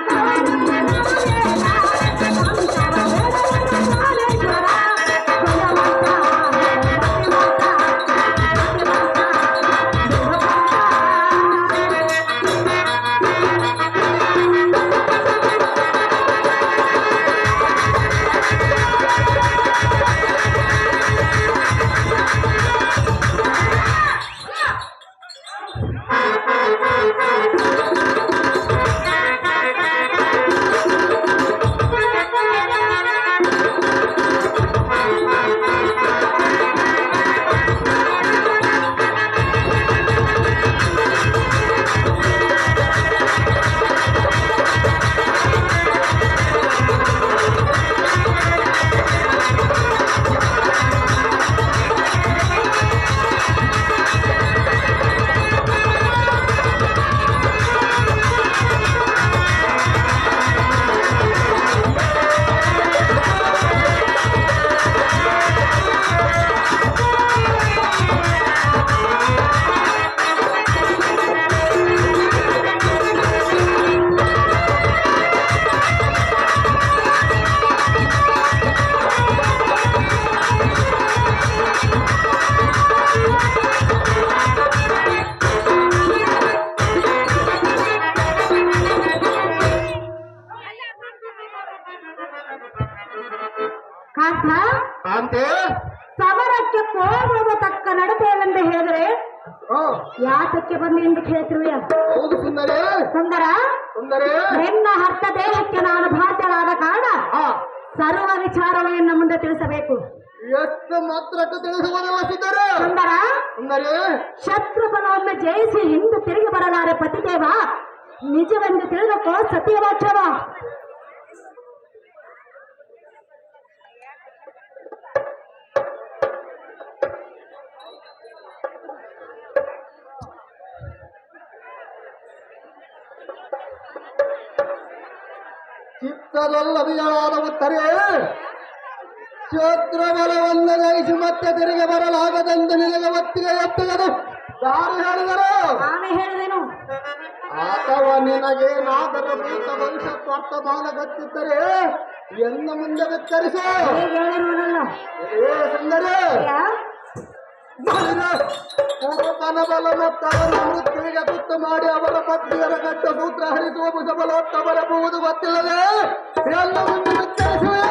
ಕಾಂತೆ ಸಮರಕ್ಕೆ ಹೋಗುವ ತಕ್ಕ ನಡತೆಯವೆಂದು ಹೇಳಿದರೆ ಯಾತಕ್ಕೆ ಬಂದು ಎಂದು ಕೇಳ್ತಿರುವೆ. ಹೌದು ಸುಂದರಿ. ಸುಂದರ ಸುಂದರಿ ನಿನ್ನ ಹರ್ತ ದೇಹಕ್ಕೆ ನಾನು ಬಾಧ್ಯಳಾದ ಕಾರಣ ಸರ್ವ ವಿಚಾರವನ್ನು ಮುಂದೆ ತಿಳಿಸಬೇಕು. ಎಷ್ಟು ಮಾತ್ರಕ್ಕೆ ತಿಳಿಸುವುದಿಲ್ಲ ಸುಂದರ. ಸುಂದರ ಸುಂದರಿ ಶತ್ರುಘ್ನವನ್ನು ಜಯಿಸಿ ಹಿಂದೆ ತಿರುಗಿ ಬರಲಾರೆ ಪತಿದೇವ ನಿಜವೆಂದು ತಿಳಿದಕ್ಕೋ ಸತ್ಯವಾಚವ. ಚಿತ್ತದಲ್ಲವಿಯಳಾದ ಉತ್ತರೇ ಕ್ಷೇತ್ರಬಲವನ್ನು ಜಯಿಸಿ ಮತ್ತೆ ತಿರುಗಿ ಬರಲಾಗದೆಂದು ನಿನಗೆ ಒತ್ತಿಗೆ ಎತ್ತಗದು ದಾರಿ ಹೇಳಿದರು. ನಾನೇ ಹೇಳಿದೆನು. ಅಥವಾ ನಿನಗೇನಾದರೂ ಭೂತ ಭವಿಷ್ಯತ್ ವರ್ತಮಾನ ಗೊತ್ತಿದ್ದರೆ ಎನ್ನ ಮುಂದೆ ವಿಸ್ತರಿಸು. ಹೇಳಿರುವನಲ್ಲ ಸುಂದರಿ ಪೂರ್ವತನ ಬಲ ಮತ್ತವರನ್ನು ಮೃತ್ಯುವಿಗೆ ತುತ್ತು ಮಾಡಿ ಅವರ ಪತ್ನಿಯರ ಗಡ್ಡ ಸೂತ್ರ ಹರಿಸುವ ಭುಜಬಲೋತ್ತಮರಬಹುದು ಗೊತ್ತಿಲ್ಲದೆ ಎಲ್ಲ ಮುಂದೆ ವಿಸ್ತರಿಸುವೆ.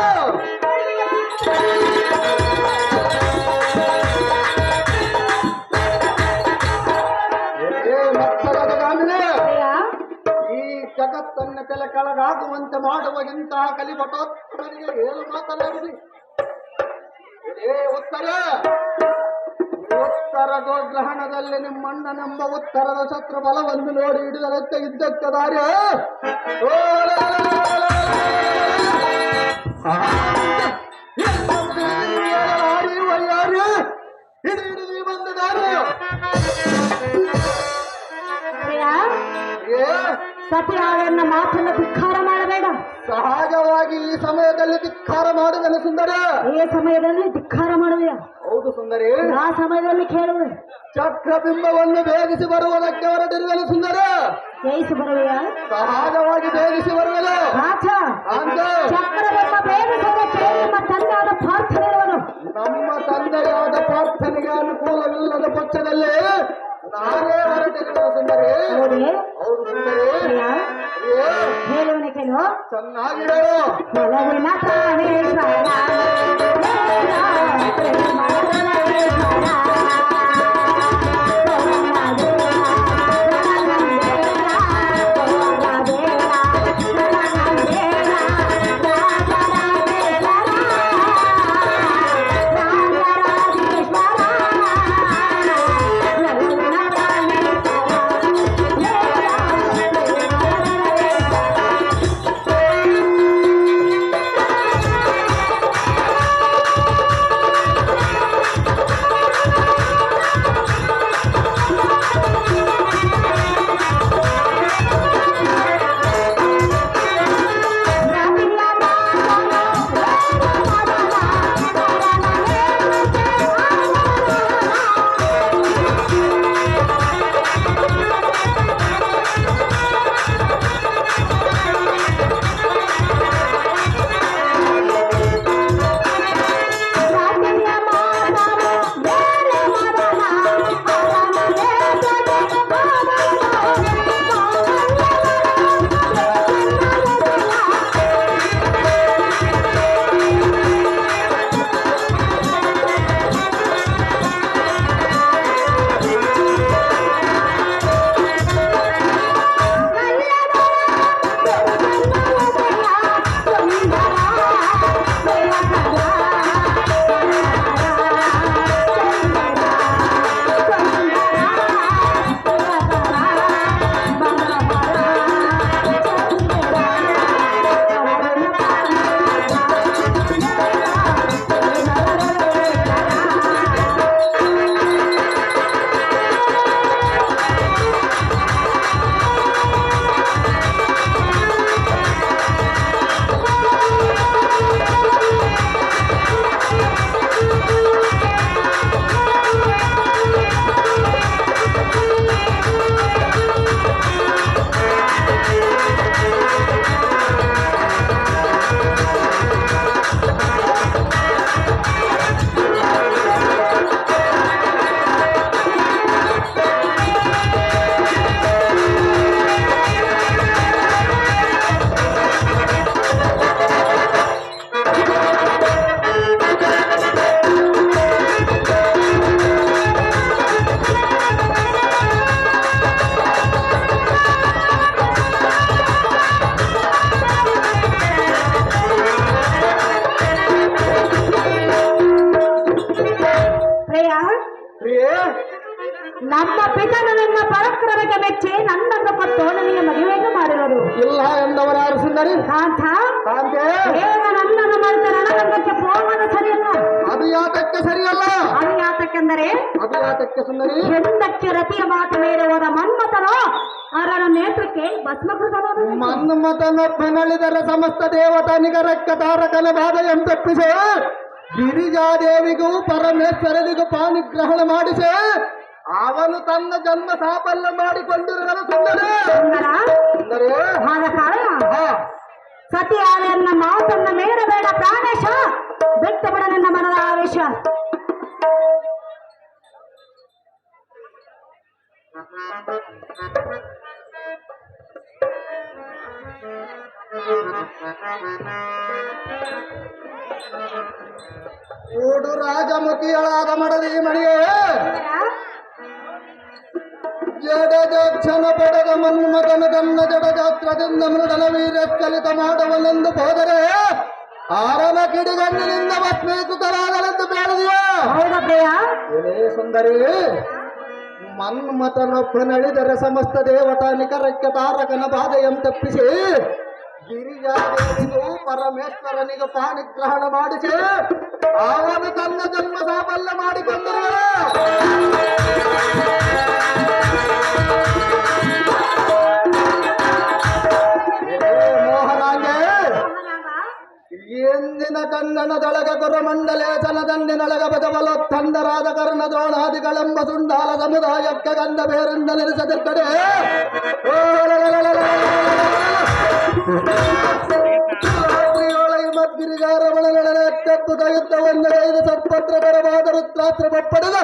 ಈ ಜಗತ್ತನ್ನು ಕೆಲ ಕೆಳಗಾಗುವಂತೆ ಮಾಡುವ ಇಂತಹ ಕಲಿಪಟೋತ್ತಮನಿಗೆ ಏನು ಮಾತನಾಡಿದಿ? ಉತ್ತರ ಗ್ರಹಣದಲ್ಲಿ ನಿಮ್ಮಣ್ಣನೆಂಬ ಉತ್ತರದ ಶತ್ರು ಬಲವನ್ನು ನೋಡಿ ಹಿಡಿದರಂತೆ ಇದ್ದಕ್ಕೆ ದಾರಿ ಹಿಡಿದು ಬಂದ ದಾರಿ ಸತಿಯಾಳನ್ನ ಮಾತನ್ನು ಧಿಕ್ಕಾರ ಮಾಡಬೇಡ. ಸಹಜವಾಗಿ ಈ ಸಮಯದಲ್ಲಿ ಧಿಕ್ಕಾರ ಮಾಡುವನು ಸುಂದರ. ಈ ಸಮಯದಲ್ಲಿ ಧಿಕ್ಕಾರ ಮಾಡುವೆಯ? ಹೌದು ಸುಂದರಿ. ಆ ಸಮಯದಲ್ಲಿ ಕೇಳುವೆ. ಚಕ್ರಬಿಂಬವನ್ನು ಭೇದಿಸಿ ಬರುವುದಕ್ಕೆ ಹೊರಟಿರುವನು ಸುಂದರ. ಜಯಿಸಿ ಬರುವೆಯ? ಸಹಜವಾಗಿ ಭೇದಿಸಿ ಬರುವನು. ಚಕ್ರಬಿಂಬ ಭೇದಿಸುವುದಕ್ಕೆ ನಿಮ್ಮ ತಂದೆಯಾದ ಪ್ರಾರ್ಥನೆ ಇರುವನು. ನಮ್ಮ ತಂದೆಯಾದ ಪ್ರಾರ್ಥನೆಗೆ ಅನುಕೂಲವಿಲ್ಲದ ಪಕ್ಷದಲ್ಲಿ ನಾನೇ ಹೊರಟಿರುವನು ಸುಂದರಿ. ಹೌದು ಸುಂದರಿ. ಹೇಳುವನೆ ಕೇಳು. ಚೆನ್ನಾಗಿ ಹೇಳು. ಒಳಗಿನ ಪ್ರಾಣೇಶ್ವರ ಪ್ರಿಯೇ ನಮ್ಮ ಪಿತನು ನಿನ್ನ ಪರಾಕ್ರಮಕ್ಕೆ ಮೆಚ್ಚಿ ನನ್ನನ್ನು ಕೊಟ್ಟು ನನಗೆ ಮದುವೆಯನ್ನು ಮಾಡಿದರು. ಇಲ್ಲ ಎಂದವರು ಯಾರು ಸುಂದರಿ? ಕಾಂತ ಕಾಂತೆ ಬೇಗ ನನ್ನನ್ನು ಮಾಡಿದ ರಣರಂಗಕ್ಕೆ ಹೋಗುವುದು ಸರಿಯಲ್ಲ. ಅದು ಯಾತಕ್ಕೆ ಸರಿಯಲ್ಲ? ಅದು ಯಾತಕ್ಕೆಂದರೆ ಅದು ಯಾತಕ್ಕೆ ಸುಂದರಿ? ಹೆಂಡಕ್ಕೆ ರತಿಯ ಮಾತು ಮೇಲೆ ಹೋದ ಮನ್ಮಥನು ಅವರ ನೇತ್ರಕ್ಕೆ ಭಸ್ಮಕೃತನಾದ ಮನ್ಮಥನೊಬ್ಬನಳಿದರೆ ಸಮಸ್ತ ದೇವತಾ ನಿಗರಕ್ಕ ತಾರಕನ ಬಾಧೆಯನ್ನು ತಪ್ಪಿಸೆ ಗಿರಿಜಾದೇವಿಗೂ ಪರಮೇಶ್ವರನಿಗೂ ಪಾಣಿಗ್ರಹಣ ಮಾಡಿಸೆ ಅವನು ತನ್ನ ಜನ್ಮ ಸಾಫಲ್ಯ ಮಾಡಿಕೊಂಡಿರುವನು ಸುಂದರಿ. ಸುಂದರ ಸುಂದರಿ ಆದ ಕಾರಣ ಸತಿಯಾದ ನನ್ನ ಮಾತನ್ನ ಮೇಡಬೇಡ ಪ್ರಾಣೇಶ, ಬಿಟ್ಟು ಬಿಡ ನನ್ನ ಮನದ ಆವೇಶ. ಓಡು ರಾಜಮುಖಿಯಳಾದ ಮಡದಿ ಮಣಿಯೇ ಜಡಜಕ್ಷಣ ಪಡೆದ ಮನ್ಮಥನ ತನ್ನ ಜಡಜಾತ್ರದಿಂದ ಮೃಡನ ವೀರ್ಯ ಕಲಿತ ಮಾಡುವನೆಂದು ಹೋದರೆ ಆರನ ಕಿಡಿಗಣ್ಣಿನಿಂದ ಭಸ್ಮೀಕೃತರಾಗಲೆಂದು ಬೇಡದೆಯಾ? ಹೌದಪ್ಪಯ್ಯ. ಏನೇ ಸುಂದರಿ, ಮನ್ಮಥನೊಬ್ಬನಳಿದರೆ ಸಮಸ್ತ ದೇವತಾ ನಿಕರಕ್ಕೆ ತಾರಕನ ಬಾಧೆಯನ್ನು ತಪ್ಪಿಸಿ ಗಿರಿಜಾದೇವಿಗೂ ಪರಮೇಶ್ವರನಿಗೆ ಪಾಣಿಗ್ರಹಣ ಮಾಡಿಸಿ ಅವನು ತನ್ನ ಜನ್ಮ ಸಾಫಲ್ಯ ಮಾಡಿಕೊಂಡರು. ಮೋಹನಾಂಗೆ ಎಂದಿನ ಕನ್ನಡದೊಳಗ ಗುರುಮಂಡಲೇಶನ ದಂಡಿನೊಳಗ ಬದವಲೊತ್ತಂಡರಾದ ಕರ್ಣ ದ್ರೋಣಾದಿಗಳೆಂಬ ಸುಂಡಾಲ ಸಮುದಾಯಕ್ಕೆ ಗಂಧ ಬೇರಿಂದ ನೆಲೆಸದಿರ್ತಾರೆ. ಮದ್ಗಿರಿಗಾರವಳೆತ್ತೆಪ್ಪುದ ಯುದ್ಧವನ್ನು ಐದು ಸರ್ಪತ್ರಕರವಾದ ರುದ್ರಾಸ್ತ್ರ ಪಡೆದ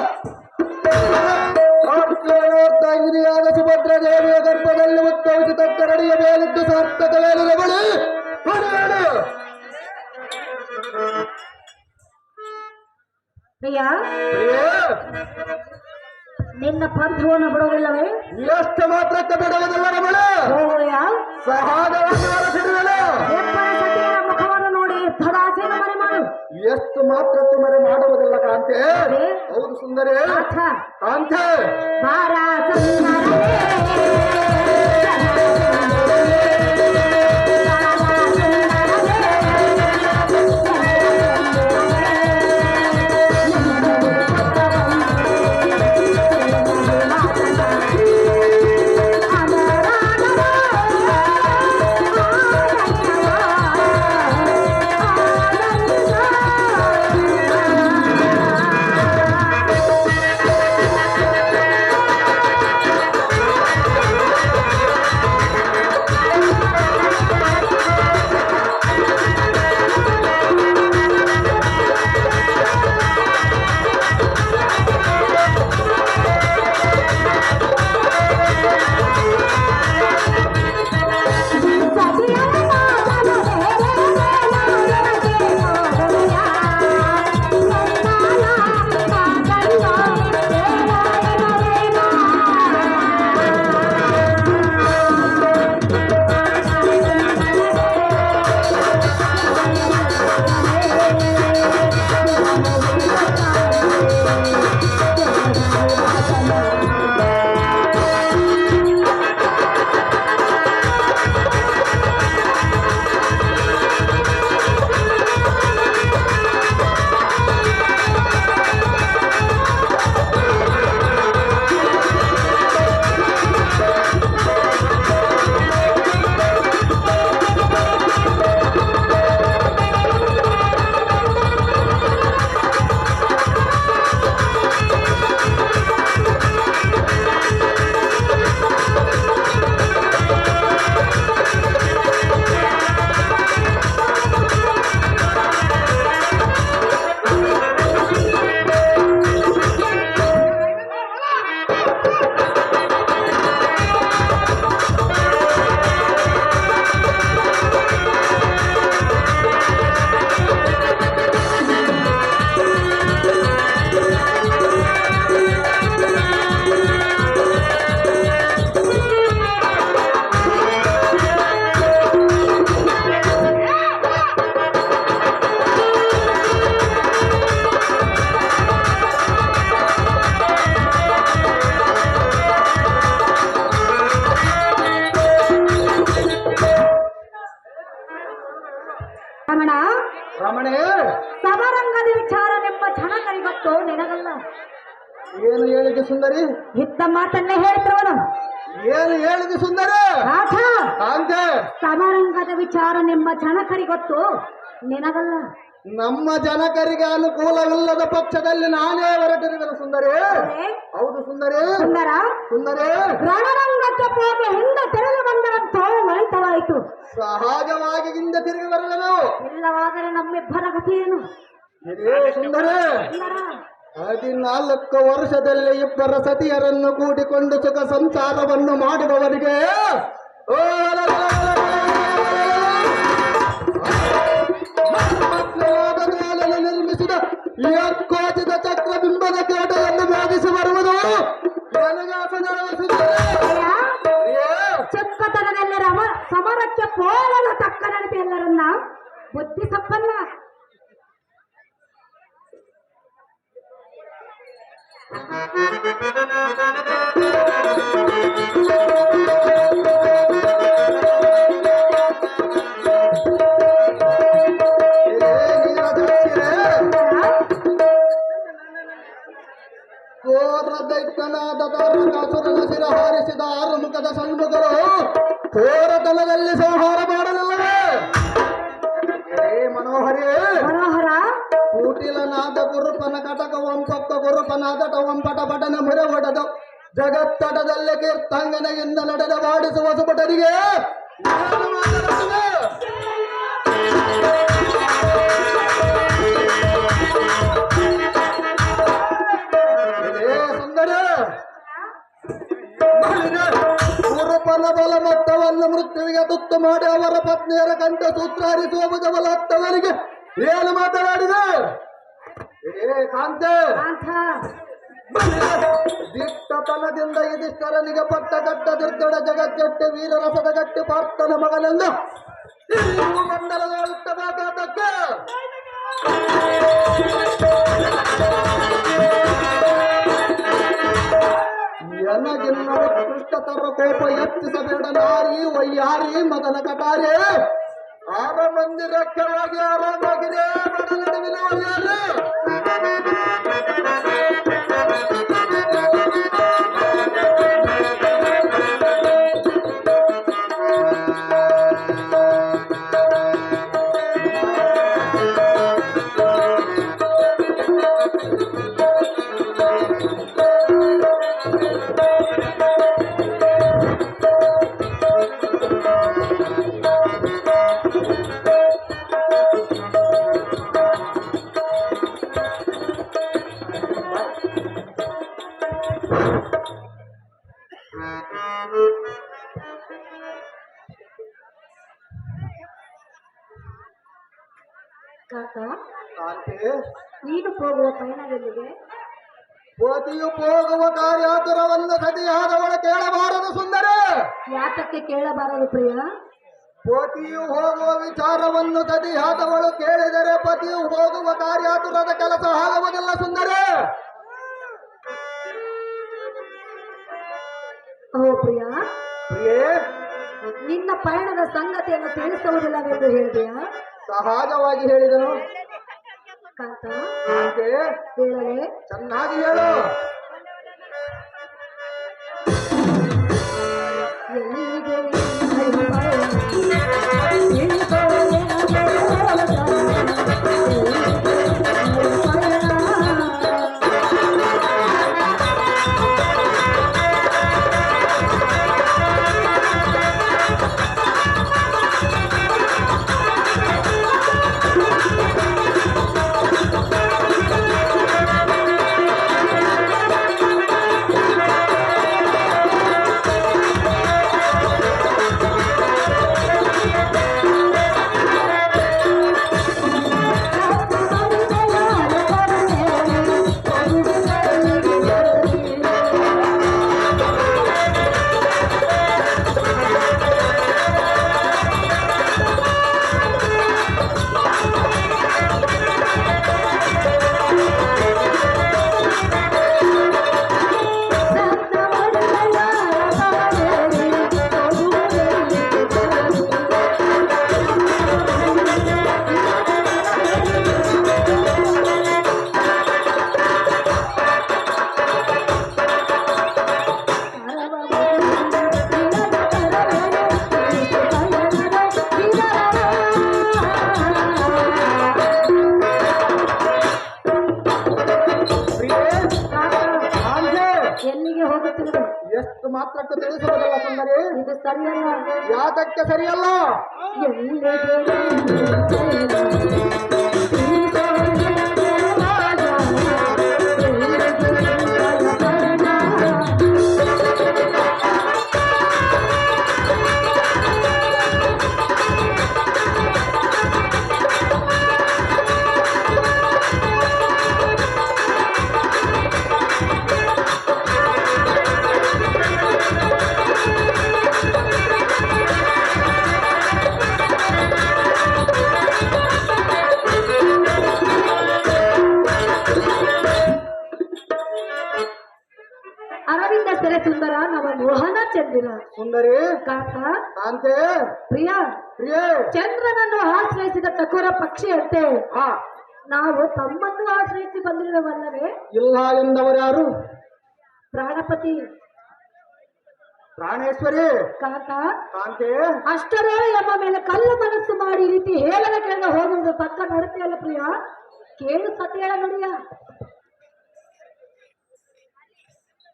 ಗಿರಿಯಾದ ಸುಭದ್ರ ದೇವಿಯ ಗರ್ಭದಲ್ಲಿ ಉದ್ಭವಿಸಿ ತಕ್ಕರಡಿಯ ಮೇಲಿದ್ದು ಸಾರ್ಥಕ ವೇಲಿರಗಳು ಪ್ರಿಯ, ನಿನ್ನ ಪಂಥವನ್ನು ಬಿಡುವುದಿಲ್ಲವೇ? ಎಷ್ಟು ಮಾತ್ರಕ್ಕೆ ಬಿಡುವುದಿಲ್ಲ ರಮಣೆ. ಹೋಗುವೆಯ? ಸಹಾಯವಾಗಿ ಹೊರಸಿರುವಳು. ಎಬ್ಬರ ಸತಿಯರ ಮುಖವನ್ನು ನೋಡಿ ಯುದ್ಧದಾಸೆಯನ್ನು ಮರೆ ಮಾಡು. ಎಷ್ಟು ಮಾತ್ರಕ್ಕೆ ಮರೆ ಮಾಡುವುದಿಲ್ಲ ಕಾಂತೆ. ಹೌದು ಸುಂದರಿ. ಕಾಂತೆ ಬಾರ ಸುಂದರನೇ. ಏನು ಹೇಳಿದೆ ಸುಂದರಿ? ಇದ್ದ ಮಾತನ್ನೇ ಹೇಳ್ತಿರುವನು. ಏನು ಹೇಳಿದೆ ಸುಂದರಿ? ರಾಧ, ಕಾಂತೆ, ಸಮರಂಗದ ವಿಚಾರ ನಿಮ್ಮ ಜನಕರಿಗೆ ಗೊತ್ತು, ನಿನಗಲ್ಲ. ನಮ್ಮ ಜನಕರಿಗೆ ಅನುಕೂಲವಿಲ್ಲದ ಪಕ್ಷದಲ್ಲಿ ನಾನೇ ಹೊರಟಿರುವೆನು ಸುಂದರಿ. ಹೌದು ಸುಂದರಿ. ಸುಂದರ, ಸುಂದರಿ, ರಣರಂಗಕ್ಕೆ ಹೋಗಿ ಹಿಂದೆ ತಿರುಗಿ ಬಂದರಂತೂ ಒಳಿತವಾಯಿತು. ಸಹಜವಾಗಿ ಹಿಂದೆ ತಿರುಗಿ ಬರಲು. ಇಲ್ಲವಾದರೆ ನಮ್ಮಿಬ್ಬರ ಗತಿ ಏನು? ಸುಂದರಿ, ಸುಂದರ, 14 ವರ್ಷದಲ್ಲಿ ಇಬ್ಬರ ಸತಿಯರನ್ನು ಕೂಡಿಕೊಂಡು ಸುಖ ಸಂಸಾರವನ್ನು ಮಾಡುವವರಿಗೆ ನಿರ್ಮಿಸಿದ ಯಜ್ಞೋಚಿತ ಚಕ್ರಬಿಂಬದ ಕೋಟೆಯನ್ನು ಭೇದಿಸಿ ಬರುವುದು ಚಕ್ಕತನದಲ್ಲಿ ಸಮರಕ್ಕೆ ಹೋಗಲು ತಕ್ಕ ನಡತೆ ಎಲ್ಲರನ್ನ ಬುದ್ಧಿ ಸಂಪನ್ನ. ದೈತ್ಯನಾದ ತಾರಕಾಸುರನ ಶಿರ ಹಾರಿಸಿದ 6 ಮುಖದ ಸಣ್ಮುಖರು ಘೋರತನದಲ್ಲಿ ಸಂಹಾರ ಮಾಡಲಿಲ್ಲವೇ? ಮನೋಹರಿ, ಮನೋಹರ, ಕೂಟಿಲನಾದ ಗುರುಪನ ಕಟಕ ವಂಪಕ್ಕ ಗುರುಪನಾದ ವಂಪಟ ಪಟನ ಮೊರೆ ಹೊಡೆದು ಜಗತ್ತಟದಲ್ಲಿ ಕೀರ್ತಂಗನೆಯಿಂದ ನಡೆದ ವಾಡಿಸುವ ಸುಪಟರಿಗೆ ಸುಂದರ ಗುರುಪನ ಬಲ ಮೊತ್ತವನ್ನು ಮೃತ್ಯುವಿಗೆ ತುತ್ತು ಮಾಡಿ ಅವರ ಪತ್ನಿಯರ ಕಂಠ ಸೂತ್ರಾರಿಸುವ ಬಲತ್ತವರಿಗೆ ಏನು ಮಾತನಾಡಿದೆ? ಕಾಂತೆ, ದಿಟ್ಟತನದಿಂದ ಯುಧಿಷ್ಠರನಿಗೆ ಪಟ್ಟ ಕಟ್ಟ ದುರ್ಗಡ ಜಗಜ್ಜಟ್ಟಿ ವೀರರಸದ ಗಟ್ಟಿ ಪಾರ್ಥನ ಮಗನೆಂದು ಮಂಡಲದ ಮಾತಾಡಕ್ಕೆ ಎನಗಿನ್ನ ಉತ್ಕೃಷ್ಟತರ ಕೋಪ ಎತ್ತಿಸಬೇಡ ನಾರಿ ವಯ್ಯಾರಿ ಮಗನ ಕಟಾರಿ. 6 ಮಂದಿರಕ್ಕೆ ಹೋಗಿ ಆರಾಮಾಗಿದೆ ನಡುವಿನ ವಯ್ಯಾರಿ. ನೀನು ಹೋಗುವ ಪಯಣದಲ್ಲಿಗೆ ಪತಿಯು ಹೋಗುವ ಕಾರ್ಯಾತುರವನ್ನು ಸತಿಯಾದವಳು ಕೇಳಬಾರದು ಸುಂದರ. ಯಾತಕ್ಕೆ ಕೇಳಬಾರದು ಪ್ರಿಯ? ಪತಿಯು ಹೋಗುವ ವಿಚಾರವನ್ನು ಸತಿಯಾದವಳು ಕೇಳಿದರೆ ಪತಿಯು ಹೋಗುವ ಕಾರ್ಯಾತುರದ ಕೆಲಸ ಆಗುವುದಿಲ್ಲ ಸುಂದರ. ಓ ಪ್ರಿಯ, ಪ್ರಿಯೇ, ನಿನ್ನ ಪಯಣದ ಸಂಗತಿಯನ್ನು ತಿಳಿಸುವುದಿಲ್ಲವೆಂದು ಹೇಳಿದೆಯಾ? ಸಹಜವಾಗಿ ಹೇಳಿದನು ಕಾಂತ. ಹೇಳಲೇ? ಚೆನ್ನಾಗಿ ಹೇಳು. ಎಲ್ಲಿಗೆ ಎಷ್ಟು ಮಾತ್ರಕ್ಕೆ ತಿಳಿಸುವುದಲ್ಲ ಸುಂದರಿ? ಇದು ಸರಿಯಲ್ಲ. ಯಾತಕ್ಕೆ ಸರಿಯಲ್ಲ? ಅರವಿಂದ ಸೆರೆ ಸುಂದರ ನವ ಮೋಹನ ಚಂದಿರ. ಸುಂದರಿ ಕಾಕ ಕಾಂತೆ ಪ್ರಿಯ ಪ್ರಿಯೇ, ಚಂದ್ರನನ್ನು ಆಶ್ರಯಿಸಿದ ಚಕೋರ ಪಕ್ಷಿಯಂತೆ ಹಾ ನಾವು ತಮ್ಮನ್ನು ಆಶ್ರಯಿಸಿ ಬಂದಿರುವವಲ್ಲವೇ? ಇಲ್ಲ ಎಂದವರ್ಯಾರು? ಪ್ರಾಣಪತಿ ಪ್ರಾಣೇಶ್ವರಿ ಕಾಕ ಕಾಂತೆ. ಅಷ್ಟರೇ ನಮ್ಮ ಮೇಲೆ ಕಲ್ಲು ಮನಸ್ಸು ಮಾಡಿ ಈ ರೀತಿ ಹೇಳದ ಕೇಳದ ಹೋಗುವುದು ತಕ್ಕ ನಡತೆಯಲ್ಲ ಪ್ರಿಯ. ಕೇಳು ಸತ್ಯಳ ನುಡಿಯ.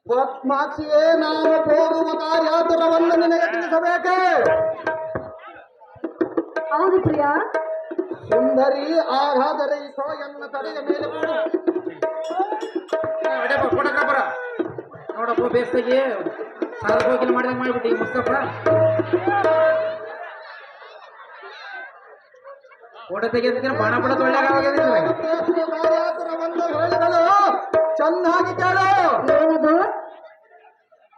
ಪದ್ಮಾಕ್ಷಿಯೇ, ನಾನು ಹೋಗುವ ಕಾರ್ಯಾತುರವನ್ನು ನಿನಗೆ ತಿಳಿಸಬೇಕೆ? ಹೌದು ಪ್ರಿಯ. ಸುಂದರಿ, ಹಾಗಾದರೆ ಈ ಸೋಯನ್ನ ತಡೆಯ ಮೇಲೆ ಕೊಡು. ಅಡೆಪ್ಪ ಕೊಡಕಬ್ಬರ ನೋಡಪ್ಪ ಬೇಸ್ತಾಗಿ ಸಾಲ ಹೋಗಿಲ್ಲ ಮಾಡಿದಂಗೆ ಮಾಡ್ಬಿಟ್ಟು ಈಗ ಮುಸ್ತಪ್ಪ ಓಟ ತೆಗೆದಕ್ಕೆ ಬಾಣ ಬಿಡ ಒಳ್ಳೆಯಾಗಿದೆ. ಕಾರ್ಯಾತುರವನ್ನು ಹೇಳಿದಳು, ಚೆನ್ನಾಗಿ ಕೇಳು. ಏನದು?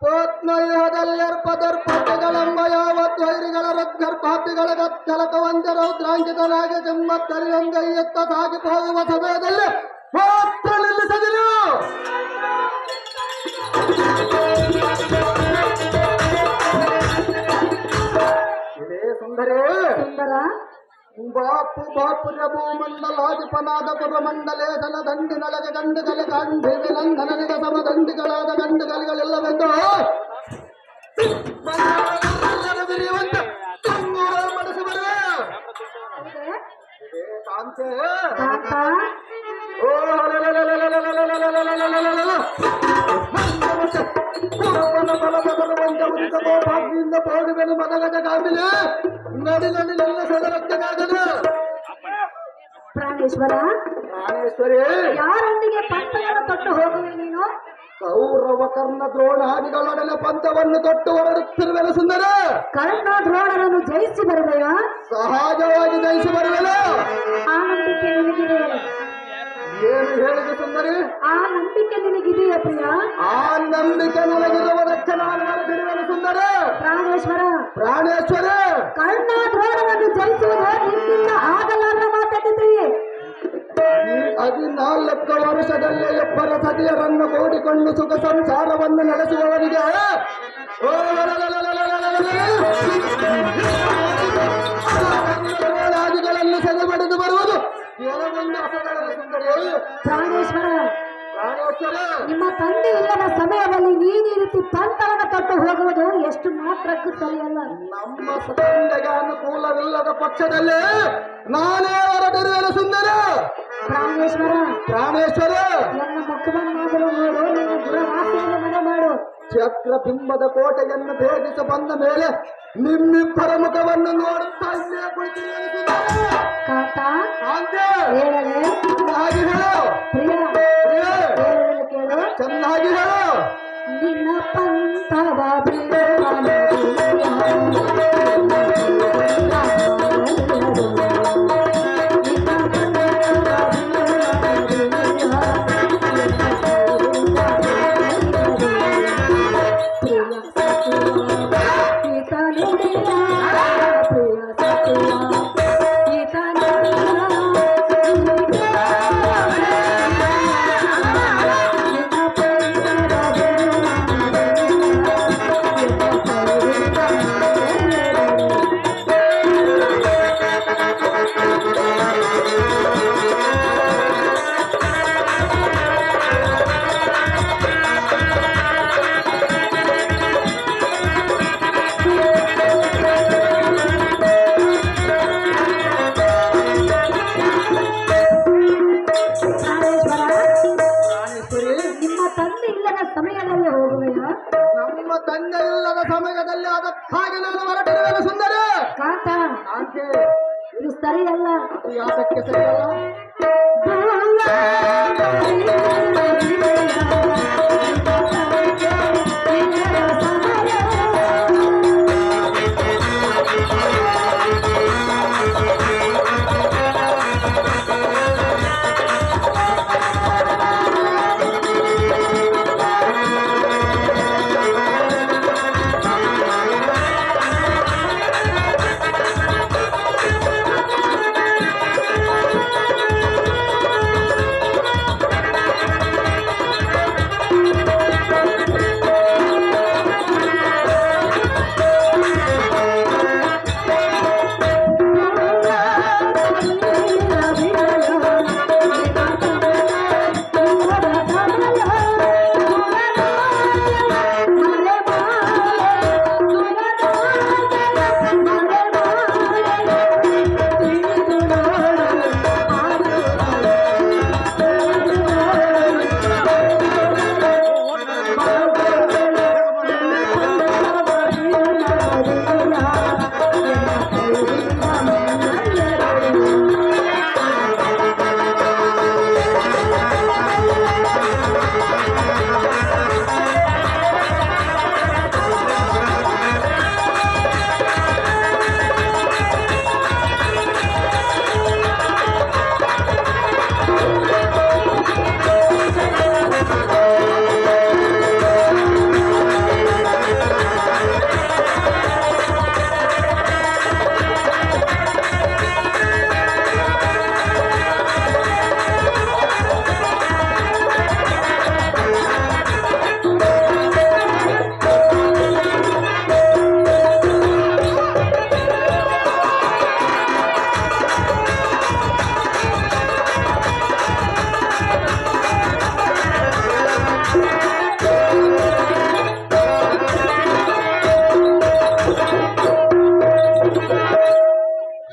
ಪದ್ಮಯುಹದಲ್ಯರ್ಪದರ್ಪತಿಗಳೆಂಬ ಯಾವತ್ತು ವೈರಿಗಳ ರದ್ಗರ್ಭಾತಿಗಳ ಗತ್ತಲಕವಂತ ರೌದ್ರಾಂಕಿತನಾಗಿ ಜಮ್ಮತ್ತರಿಯಂಗೈಯತ್ತ ಸಾಗಿ ಹೋಗುವ ಸಮಯದಲ್ಲಿ ಮಾತ್ರ ನಿಲ್ಲಿಸದಿರು. ಇದೇ ಸುಂದರೇ ಸುಂದರ ಬಾಪು ಬಾಪುರ ಭೂಮಂಡಲಾಧಿಪನಾದ ಪುರಮಂಡಲೇಶನ ದಂಡಿನೊಳಗೆ ಗಂಡುಗಳ ಗಾಂಧಿವಿ ನಂದನನಿಗೆ ಸಮದಂಡಿಗಳಾದ ಗಂಡುಗಳಿಗಳೆಲ್ಲವೆಂದು ಮನಸ್ಸು ಬರುವೆ. ಕಾಂತೆ ಕಾಕ ಓ ಭಾಗ್ಯದಿಂದ ಪೌಡಿಮೆನು ಮನಗದ ಕಾಮಿಲೆ ನಡಿ ನಡಿ ನನ್ನ ಸದರಕ್ಕಾಗದು. ಪ್ರಾಣೇಶ್ವರ ಪ್ರಾಣೇಶ್ವರಿ, ಯಾರೊಂದಿಗೆ ಪಂಥವನ್ನು ತೊಟ್ಟು ಹೋಗುವೆ ನೀನು? ಕೌರವ ಕರ್ಣ ದ್ರೋಣಾದಿಗಳೊಡನೆ ಪಂಥವನ್ನು ತೊಟ್ಟು ಹೊರಡುತ್ತಿರುವೆನು ಸುಂದರ. ಕರ್ಣ ದ್ರೋಣರನ್ನು ಜಯಿಸಿ ಬರುವೆಯಾ? ಸಹಜವಾಗಿ ಜಯಿಸಿ ಬರುವೆನು. ಆ ನಂಬಿಕೆ ನಿನಗಿದೆ? ಏನು ಹೇಳಿದೆ ಸುಂದರಿ? ಆ ನಂಬಿಕೆ ನಿನಗಿದೆಯಾ ಪ್ರಿಯ? ಆ ನಂಬಿಕೆ ನನಗಿರುವುದಕ್ಕೆ ನಾನು ಹೊರಟಿರುವೆನು ಸುಂದರ. ಪ್ರಾಣೇಶ್ವರ ಪ್ರಾಣೇಶ್ವರ, ಕರ್ಣ ದ್ರೋಣರನ್ನು ಜಯಿಸುವುದು ನಿನ್ನಿಂದ ಆಗಲಾರದ ಮಾತಾಡಿದ್ದೀರಿ. ಈ 14 ವರ್ಷದಲ್ಲಿ ಇಬ್ಬರ ಸತಿಯರನ್ನು ಕೂಡಿಕೊಂಡು ಸುಖ ಸಂಸಾರವನ್ನು ನಡೆಸುವವರಿಗೆ ರಾಜಗಳನ್ನು ಸೆಳೆಬಡಿದು ಬರುವುದು ಕೆಲವೊಂದು ಅಸಗಳ ಸುಂದರಿ. ಪ್ರಾಣೇಶ್ವರ, ಪ್ರಾಣೇಶ್ವರ, ನಿಮ್ಮ ತಂದೆ ಇಲ್ಲದ ಸಮಯದಲ್ಲಿ ನೀನು ಈ ರೀತಿ ಪಂಥವನ್ನು ತೊಟ್ಟು ಹೋಗುವುದು ಎಷ್ಟು ಮಾತ್ರಕ್ಕೂ ಸರಿಯಲ್ಲ. ನಮ್ಮ ತಂದೆಗೆ ಅನುಕೂಲವಿಲ್ಲದ ಪಕ್ಷದಲ್ಲಿ ನಾನೇ ಹೊರಟಿರುವೆನು ಸುಂದರ. ಪ್ರಾಣೇಶ್ವರ, ಪ್ರಾಣೇಶ್ವರ, ನನ್ನ ಮುಖವನ್ನಾದರೂ ನೋಡು, ನಿನ್ನ ದುರವಾಸೆಯನ್ನು ಮನೆ ಮಾಡು. ಚಕ್ರಬಿಂಬದ ಕೋಟೆಯನ್ನು ಭೇದಿಸಿ ಬಂದ ಮೇಲೆ ನಿಮ್ಮಿಬ್ಬರ ಮುಖವನ್ನು ನೋಡುತ್ತಾ ಇಲ್ಲೇ ಕುಳಿತಿರುವೆನು ಸುಂದರ. ಕಾಕ ಕಾಂತೆ, ಹೇಳಲೇ? ಚೆನ್ನಾಗಿ ಹೇಳು. ಪ್ರಿಯ ಪ್ರಿಯೇ, ಹೇಳಲು ಕೇಳು. ಚೆನ್ನಾಗಿ ಹೇಳು. ನಿನ್ನ ಪಂಥವ ಸಮಯದಲ್ಲಿ ಹೋಗುವೆಯಾ? ನಮ್ಮ ತಂದೆ ಇಲ್ಲದ ಸಮಯದಲ್ಲಿ ಅದಕ್ಕಾಗಿ ನಾನು ಹೊರಟಿರುವೆನು ಸುಂದರ. ಕಾಂತ, ಕಾಂತೆ, ಇದು ಸರಿಯಲ್ಲ. ಅದು ಯಾತಕ್ಕೆ ಸರಿಯಲ್ಲ?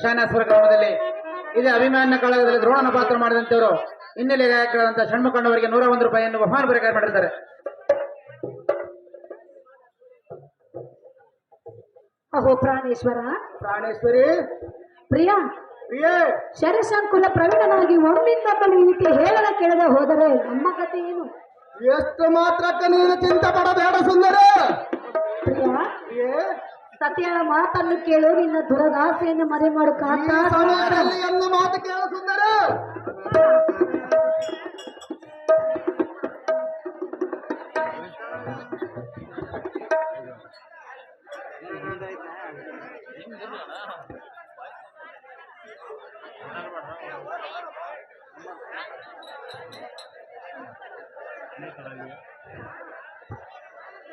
ಶಾನಾಸುರ ಗ್ರಾಮದಲ್ಲಿ ಇದೇ ಅಭಿಮಾನ ಕಾಳಗದಲ್ಲಿ ದ್ರೋಣನ ಪಾತ್ರ ಮಾಡಿದಂತವರು ಹಿನ್ನೆಲೆ ಗಾಯಕರಾದಂತಹ ಷಣ್ಮುಖಂಡವರಿಗೆ 101 ರೂಪಾಯಿಯನ್ನು ಬಹುಮಾನ ಪ್ರಕಾರ ಮಾಡಿರ್ತಾರೆ. ಅಹೋ ಪ್ರಾಣೇಶ್ವರ, ಪ್ರಾಣೇಶ್ವರಿ, ಪ್ರಿಯ ಪ್ರಿಯೇ, ಶರಶಂಕುಲ ಪ್ರವೀಣನಾಗಿ ಒಮ್ಮಿಂದೊಮ್ಮೆ ಈ ರೀತಿ ಹೇಳದ ಕೇಳದೆ ಹೋದರೆ ನಮ್ಮ ಕಥೆ ಏನು? ಎಷ್ಟು ಮಾತ್ರಕ್ಕೆ ನೀನು ಚಿಂತೆ ಪಡಬೇಡ ಸುಂದರ. ಪ್ರಿಯ, ಪ್ರಿಯೇ, ಸತ್ಯನ ಮಾತನ್ನು ಕೇಳು, ನಿನ್ನ ದುರದಾಸೆಯನ್ನು ಮರೆ ಮಾಡು ಈ ಕಾಂತ. ಸಮಯದಲ್ಲಿ ಎಲ್ಲ ಮಾತು ಕೇಳು ಸುಂದರ.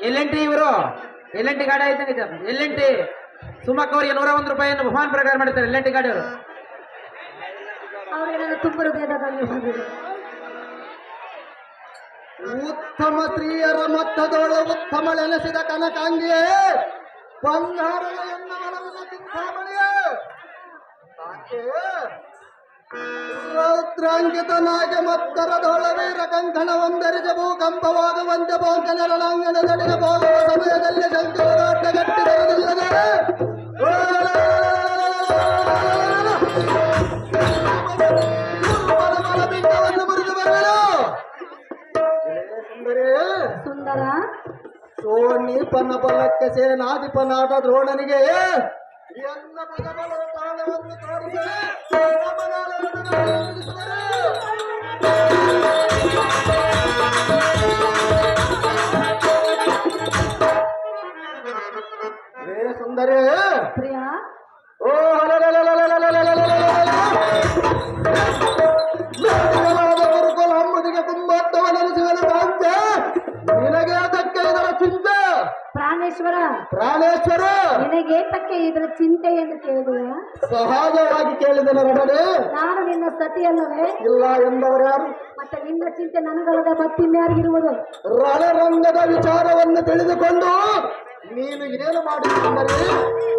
ಎಲ್ಲೆಂಟಿ ಇವರು ಎಲ್ಲೆಂಟಿ ಗಾಡಿ ಆಯ್ತಂಗ ಎಲ್ಲೆಂಟಿ ಸುಮಕ್ ಅವರಿಗೆ 101 ರೂಪಾಯಿಯನ್ನು ಬಹುಮಾನ ಪ್ರಕಾರ ಮಾಡಿರ್ತಾರೆ. ಎಲ್ಲೆಂಟಿ ಗಾಡಿಯವರು ಅವರಿಗೆ ನನ್ನ ತುಂಬ ಹೃದಯದ ಧನ್ಯವಾದಗಳು. ಉತ್ತಮ ಸ್ತ್ರೀಯರ ಮತ್ತದೊಳು ಉತ್ತಮಳೆನಿಸಿದ ಕನಕಾಂಗಿಯೇ, ಬಂಗಾರದ ಎನ್ನ ಮನವಿನ ಚಿಂತಾಮಣಿಯೇ, ರೌದ್ರಾಂಕಿತನಾಗಿ ಮತ್ತರದೊಳ ವೀರ ಕಂಕಣ ಒಂದರಿಜ ಭೂಕಂಪವಾಗುವಂತೆ ಬೋಂಕನೆರಳಾಂಗಣದಡಿಗೆ ಹೋಗುವ ಸಮಯದಲ್ಲಿ ಶಂಕರದಾಟ ಗಟ್ಟಿರಲಿಲ್ಲದೆ ಬಿಂಗವನ್ನು ಮುರಿದು ಬರಲು ಸುಂದರ, ಸೋನೀಪನ ಬಲಕ್ಕೆ ಸೇನಾಧಿಪನಾದ ದ್ರೋಣನಿಗೆ ಎಲ್ಲ ಬಲಬಲದ ತಾಳವನ್ನು ತೋರಿಸಿ ಸುಂದರೇ, ಪ್ರಿಯ, ಓ ಗುರುಕುಲ ಅಮ್ಮನಿಗೆ ಕುಂಬಾಟ್ಟವನೆನಿಸುವನ ಕಾಂತ, ನಿನಗೆ ಅದಕ್ಕೆ ಇದರ ಚಿಂತೆ. ಪ್ರಾಣೇಶ್ವರ, ಪ್ರಾಣೇಶ್ವರ, ನಿನಗೆ ತಕ್ಕೆ ಇದರ ಚಿಂತೆ ಎಂದು ಕೇಳಿದೆಯ? ಸಹಜವಾಗಿ ಕೇಳಿದನ ರಮಣೆ. ನಾನು ನಿನ್ನ ಸತಿಯಲ್ಲವೇ? ಇಲ್ಲ ಎಂದವರು ಯಾರು? ಮತ್ತೆ ನಿನ್ನ ಚಿಂತೆ ನನಗಲ್ಲದ ಮತ್ತಿನ್ಯಾರಿಗಿರುವುದು? ರಣರಂಗದ ವಿಚಾರವನ್ನು ತಿಳಿದುಕೊಂಡು ನೀನು ಏನು ಮಾಡಿದ್ದೀರಿ?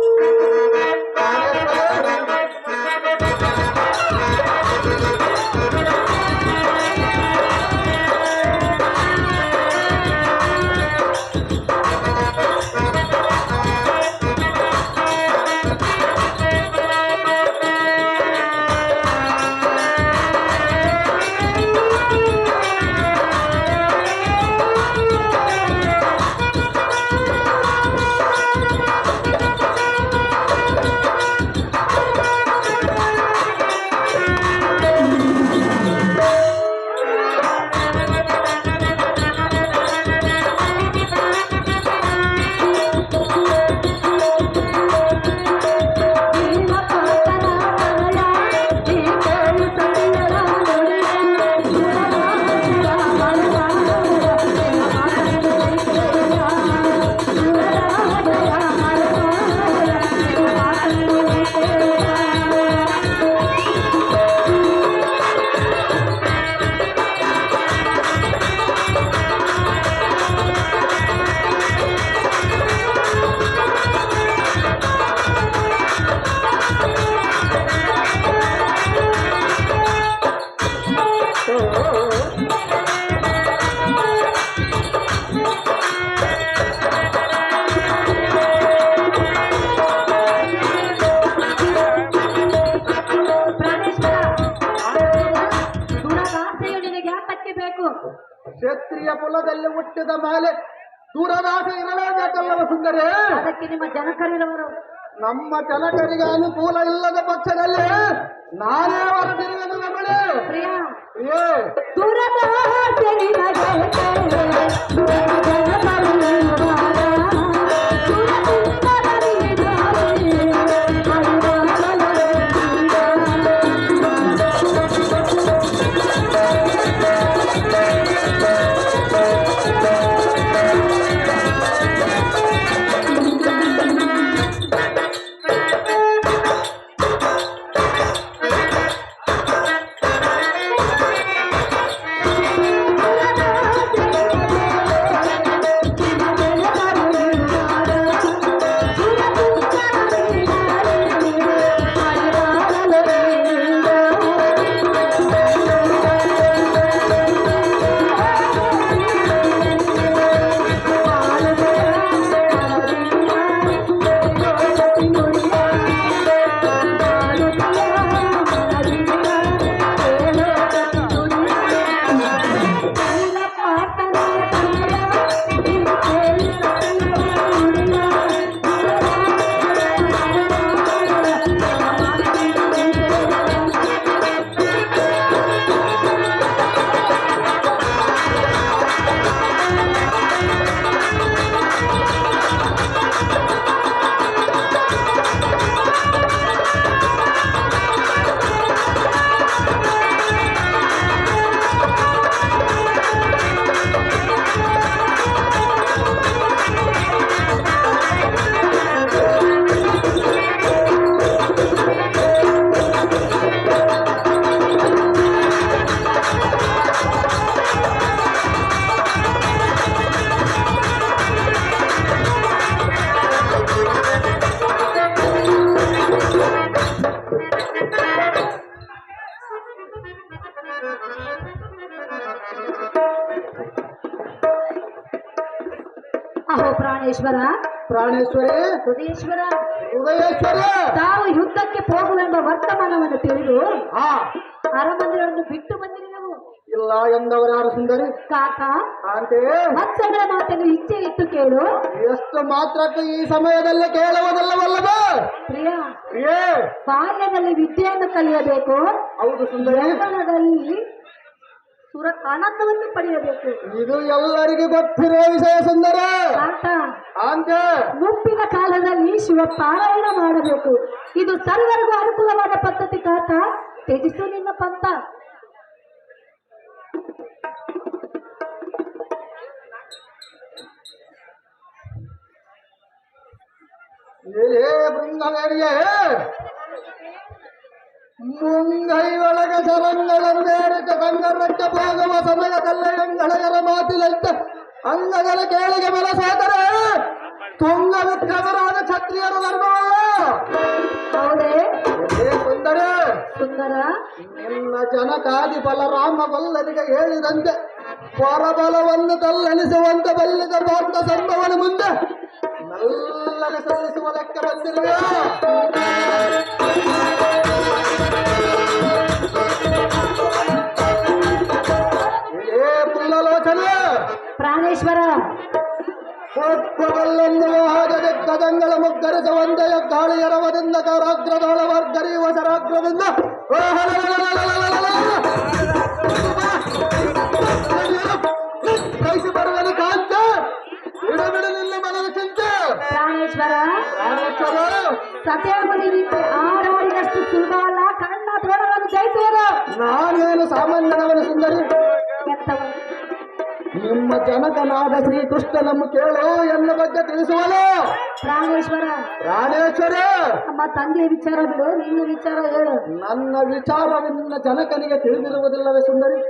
ಕುಲದಲ್ಲಿ ಹುಟ್ಟಿದ ಮೇಲೆ ದೂರದಾಸೆ ಇರಲೇಬೇಕಲ್ಲವ ಸುಂದರಿ. ಅದಕ್ಕೆ ನಿಮ್ಮ ಜನಕರಿರವರು ನಮ್ಮ ಜನಕರಿಗೆ ಅನುಕೂಲ ಇಲ್ಲದ ಪಕ್ಷದಲ್ಲಿ ನಾನೇ ಹೊರಟಿರುವೆನು ನಮ್ಮಳೆ. ಪ್ರಿಯ ಏ ದೂರದಾಸೆ ನಿನಗೆ ಅಹೋ ಪ್ರಾಣೇಶ್ವರ ಪ್ರಾಣೇಶ್ವರಿ, ಹೃದಯೇಶ್ವರ, ಹೃದಯೇಶ್ವರ, ತಾವು ಯುದ್ಧಕ್ಕೆ ಹೋಗುವೆಂಬ ವರ್ತಮಾನವನ್ನು ತಿಳಿದು ಹಾ ಅರಮನೆಗಳನ್ನು ಬಿಟ್ಟು ಬಂದಿರುವೆವು. ಇಲ್ಲ ಎಂದವರಾರು ಸುಂದರಿ. ಕಾಕ ಅಂತೆ ಮತ್ಸಗಳ ಮಾತನ್ನು ಇಚ್ಛೆ ಇಟ್ಟು ಕೇಳು. ಎಷ್ಟು ಮಾತ್ರಕ್ಕೆ ಈ ಸಮಯದಲ್ಲಿ ಕೇಳುವುದಲ್ಲವಲ್ಲದ ಪ್ರಿಯ ಪ್ರಿಯೇ. ಬಾಲ್ಯದಲ್ಲಿ ವಿದ್ಯೆಯನ್ನು ಕಲಿಯಬೇಕು, ಹೌದು ಸುಂದರಿ. ಯೌವನದಲ್ಲಿ ಸುರ ಆನಂದವನ್ನು ಪಡೆಯಬೇಕು. ಇದು ಎಲ್ಲರಿಗೂ ಗೊತ್ತಿರುವ ವಿಷಯ ಸುಂದರ. ಕಾಕ ಅಂತೆ ಮುಪ್ಪಿನ ಕಾಲದಲ್ಲಿ ಶಿವಪಾರಾಯಣ ಮಾಡಬೇಕು. ಇದು ಸರ್ವರಿಗೂ ಅನುಕೂಲವಾದ ಪದ್ಧತಿ. ಕಾಕ ತ್ಯಜಿಸು ನಿನ್ನ ಪಂಥ. ಏ ಬೃಂದವೇರಿಯೇ, ಮುಂಗೈ ಒಳಗ ಶರಂಗಳೆಂದೇರಿಕ ಸಂಗರಕ್ಕೆ ಹೋಗುವ ಸಮಯದಲ್ಲೇ ಎಂಗಳೆಯರ ಮಾತಿನಂತೆ ಅಂಗಗಳ ಕೇಳಿಗೆ ಮನಸಾದರೆ ತುಂಗ ವಿಕ್ರಮರಾದ ಕ್ಷತ್ರಿಯರ ಧರ್ಮವಲ್ಲ. ಹೌದೇ ಸುಂದರ ಸುಂದರ, ನಿನ್ನ ಜನಕಾದಿ ಬಲರಾಮ ಬಲ್ಲದಿಗೆ ಹೇಳಿದಂತೆ ಪರಬಲವನ್ನು ತಲ್ಲಣಿಸುವಂತೆ ಬಲ್ಲಿದ ಪಾತ್ರ ಸಂಭವನ ಮುಂದೆ ನಲ್ಲನೆ ಸಲ್ಲಿಸುವ ಲೆಕ್ಕ ಬಂದಿರುವ ಪುಲ್ಲಲೋಚನೆ ಪ್ರಾಣೇಶ್ವರ, ಪುಷ್ಪವಲ್ಲೊಂದು ಹಾಗೆ ಗದಂಗಳ ಮುಗ್ಗರಿಸುವಂತೆಯ ಗಾಳಿಯರವದಿಂದ ಕರಾಗ್ರದೊಳ ವರ್ಗರಿಯುವ ಶರಾಗ್ರದಿಂದ ಕೈಸಿ ಬರುವನು ಕಾಂತ ಬಿಡಲಿಲ್ಲ ಮನದ ಚಿಂತೆ. ಪ್ರಾಣೇಶ್ವರ, ಸತ್ಯಗುಡಿ ರೀತಿ ಆರಾಡಿದಷ್ಟು ಸುಲಭ ಅಲ್ಲ ಕಣ್ಣ ದ್ರೋಣವನ್ನು ಜಯಿಸುವುದು. ನಾನೇನು ಸಾಮಾನ್ಯನವನು ಸುಂದರಿ. ಎಂತವನು? ನಿಮ್ಮ ಜನಕನಾದ ಶ್ರೀಕೃಷ್ಣನನ್ನು ಕೇಳು ಎನ್ನ ಬಗ್ಗೆ ತಿಳಿಸುವನು. ಪ್ರಾಣೇಶ್ವರ, ಪ್ರಾಣೇಶ್ವರ, ನಮ್ಮ ತಂದೆಯ ವಿಚಾರ ಬಿಡು, ನಿನ್ನ ವಿಚಾರ ಹೇಳು. ನನ್ನ ವಿಚಾರವಿನ್ನ ಜನಕನಿಗೆ ತಿಳಿದಿರುವುದಿಲ್ಲವೇ ಸುಂದರಿ?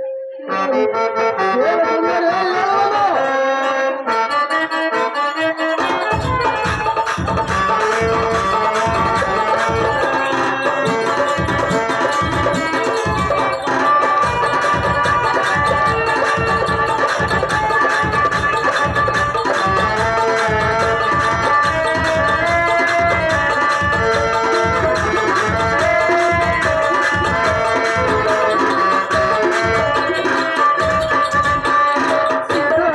ಹೇಳು ಸುಂದರಿ, ಹೇಳುವನು. ಸಿದ್ದು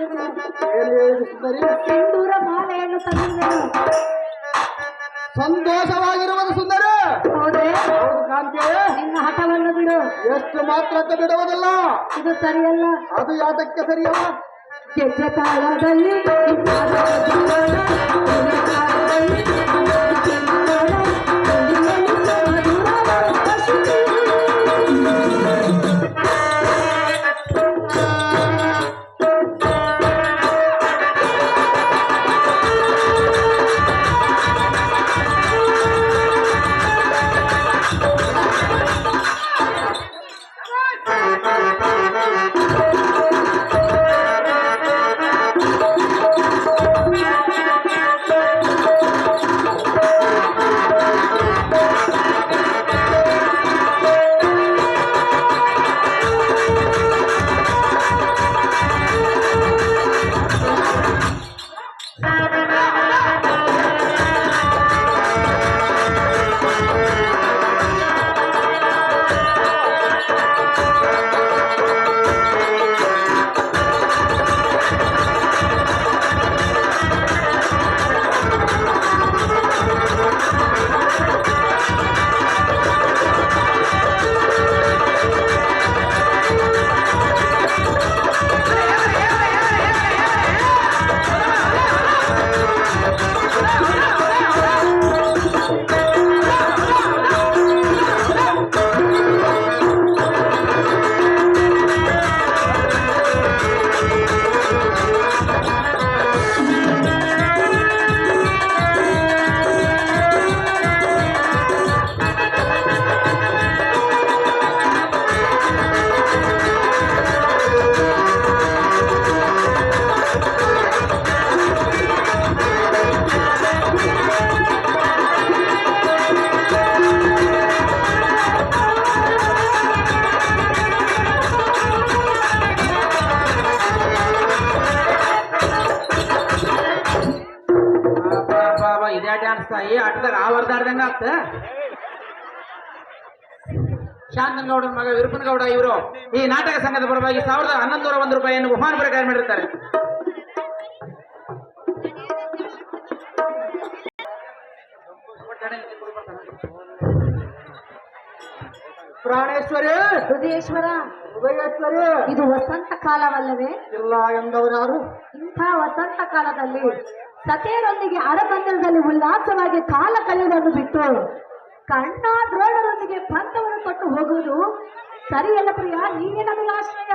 ಏನು ಹೇಳಿದೆ ಸುಂದರಿ? ಸಿಂಧೂರ ಮಾಲೆಯನ್ನು ತಂದಿದ್ದೆನು. ಸಂತೋಷವಾಗಿರುವುದು ಸುಂದರಿ. ಹೌದೇ? ಹೌದು ಕಾಂತಿ. ನಿನ್ನ ಹಠವನ್ನು ಬಿಡು. ಎಷ್ಟು ಮಾತ್ರಕ್ಕೆ ಬಿಡುವುದಿಲ್ಲ. ಇದು ಸರಿಯಲ್ಲ. ಅದು ಯಾತಕ್ಕೆ ಸರಿಯಲ್ಲ? ಗೆಜ್ಜೆ ತಾಳದಲ್ಲಿ ಇದೇ ಡ್ಯಾನ್ಸ್ ತಾಯಿ ಆಟದಾಗ ಆವರ್ದಾಡ್ದಂಗ ಆಗ್ತ. ಶಾಂತನಗೌಡನ ಮಗ ವಿರುಪನಗೌಡ ಇವರು ಈ ನಾಟಕ ಸಂಘದ ಪರವಾಗಿ 1101 ರೂಪಾಯಿಯನ್ನು ಬಹುಮಾನ ಪ್ರಕಾರ ಮಾಡಿರ್ತಾರೆ. ಪ್ರಾಣೇಶ್ವರಿ, ಹೃದಯೇಶ್ವರ, ಉದಯೇಶ್ವರಿ, ಇದು ವಸಂತ ಕಾಲವಲ್ಲವೇ? ಇಲ್ಲ ಎಂದವರು ಯಾರು? ಇಂಥ ವಸಂತ ಕಾಲದಲ್ಲಿ ಸತಿಯರೊಂದಿಗೆ ಅರಬಂಧನದಲ್ಲಿ ಉಲ್ಲಾಸವಾಗಿ ಕಾಲ ಕಳೆಯುವುದನ್ನು ಬಿಟ್ಟು ಕಣ್ಣ ದ್ರೋಣರೊಂದಿಗೆ ಪಂಥವನ್ನು ತೊಟ್ಟು ಹೋಗುವುದು ಸರಿಯಲ್ಲ ಪ್ರಿಯ. ನೀವೇ ನಮಗೆ ಆಶ್ರಯ.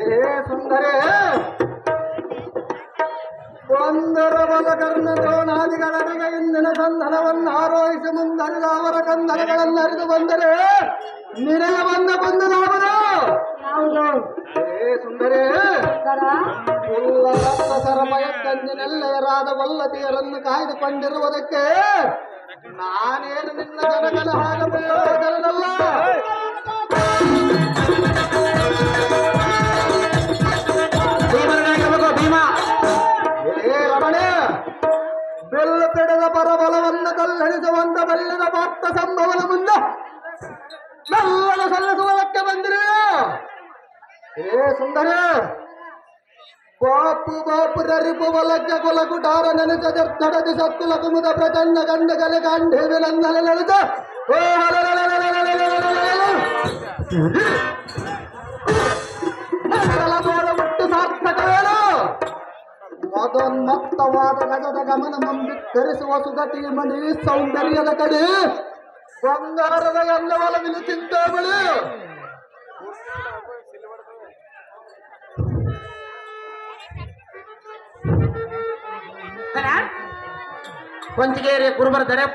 ಏ ಸುಂದರೇ, ಒಂದರ ಬಲಕರ್ಣ ದ್ರೋಣಾದಿಗಳರಿಗೆ ಇಂದಿನ ಸಂಧನವನ್ನು ಆರೋಹಿಸಿ ಮುಂದರಿದ ಅವರ ಕಂದರಗಳನ್ನು ಅರಿದು ಬಂದರೆ ನಿನಗೆ ಬಂದ ಬಂಧನವರು ಯಾವುದು? ಏ ಸುಂದರೇ, ಸುಂದರ, ಎಲ್ಲ ರಕ್ತಸರ ಭಯಕ್ಕೆಂದಿನೆಲ್ಲೆಯರಾದ ವಲ್ಲತಿಯರನ್ನು ಕಾಯ್ದುಕೊಂಡಿರುವುದಕ್ಕೆ ನಾನೇನು ನಿನ್ನ ಜನಗಲ ಹಾಗ ಪ್ರಯೋಜನವಲ್ಲ. ಭೀಮಾ ಏ ರಮಣೆ, ಬೆಲ್ಲ ಪೆಡದ ಪರಬಲವನ್ನು ಕಲ್ಲೆಣಿಸುವಂತ ಬೆಲ್ಲದ ಪಾತ್ರ ಸಂಭವನ ಮುಂದೆ ಮೆಲ್ಲನ ಸಲ್ಲಿಸುವುದಕ್ಕೆ ಬಂದಿರಿ. ಏ ಸುಂದರ, ಬಾಪು ಬಾಪು ರರಿಪು ಬಲಕ್ಕೆ ಕುಲಕುಟಾರ ನೆನೆಸದರ್ಥಡದಿ ಸತ್ತುಲ ಕುಮುದ ಪ್ರಚಂಡ ಗಂಡಗಲೆ ಗಾಂಧೀವಿನಂದಲೆ ನೆನೆದ ಓ ಮುಟ್ಟು ಸಾರ್ಥಕವೇನು? ಮದೋನ್ಮತ್ತವಾದ ಗಜದ ಗಮನ ಮಂಬಿಕ್ಕರಿಸುವ ಸುಗತಿ ಮಣಿ ಸೌಂದರ್ಯದ ಕಡೆ ಬಂಗಾರದ ಎಲ್ಲವಲವಿನ ಚಿಂತೆಗಳು. ಕೊಂಚಿಗೇರಿ ಕುರುಬರ ದೊರೆ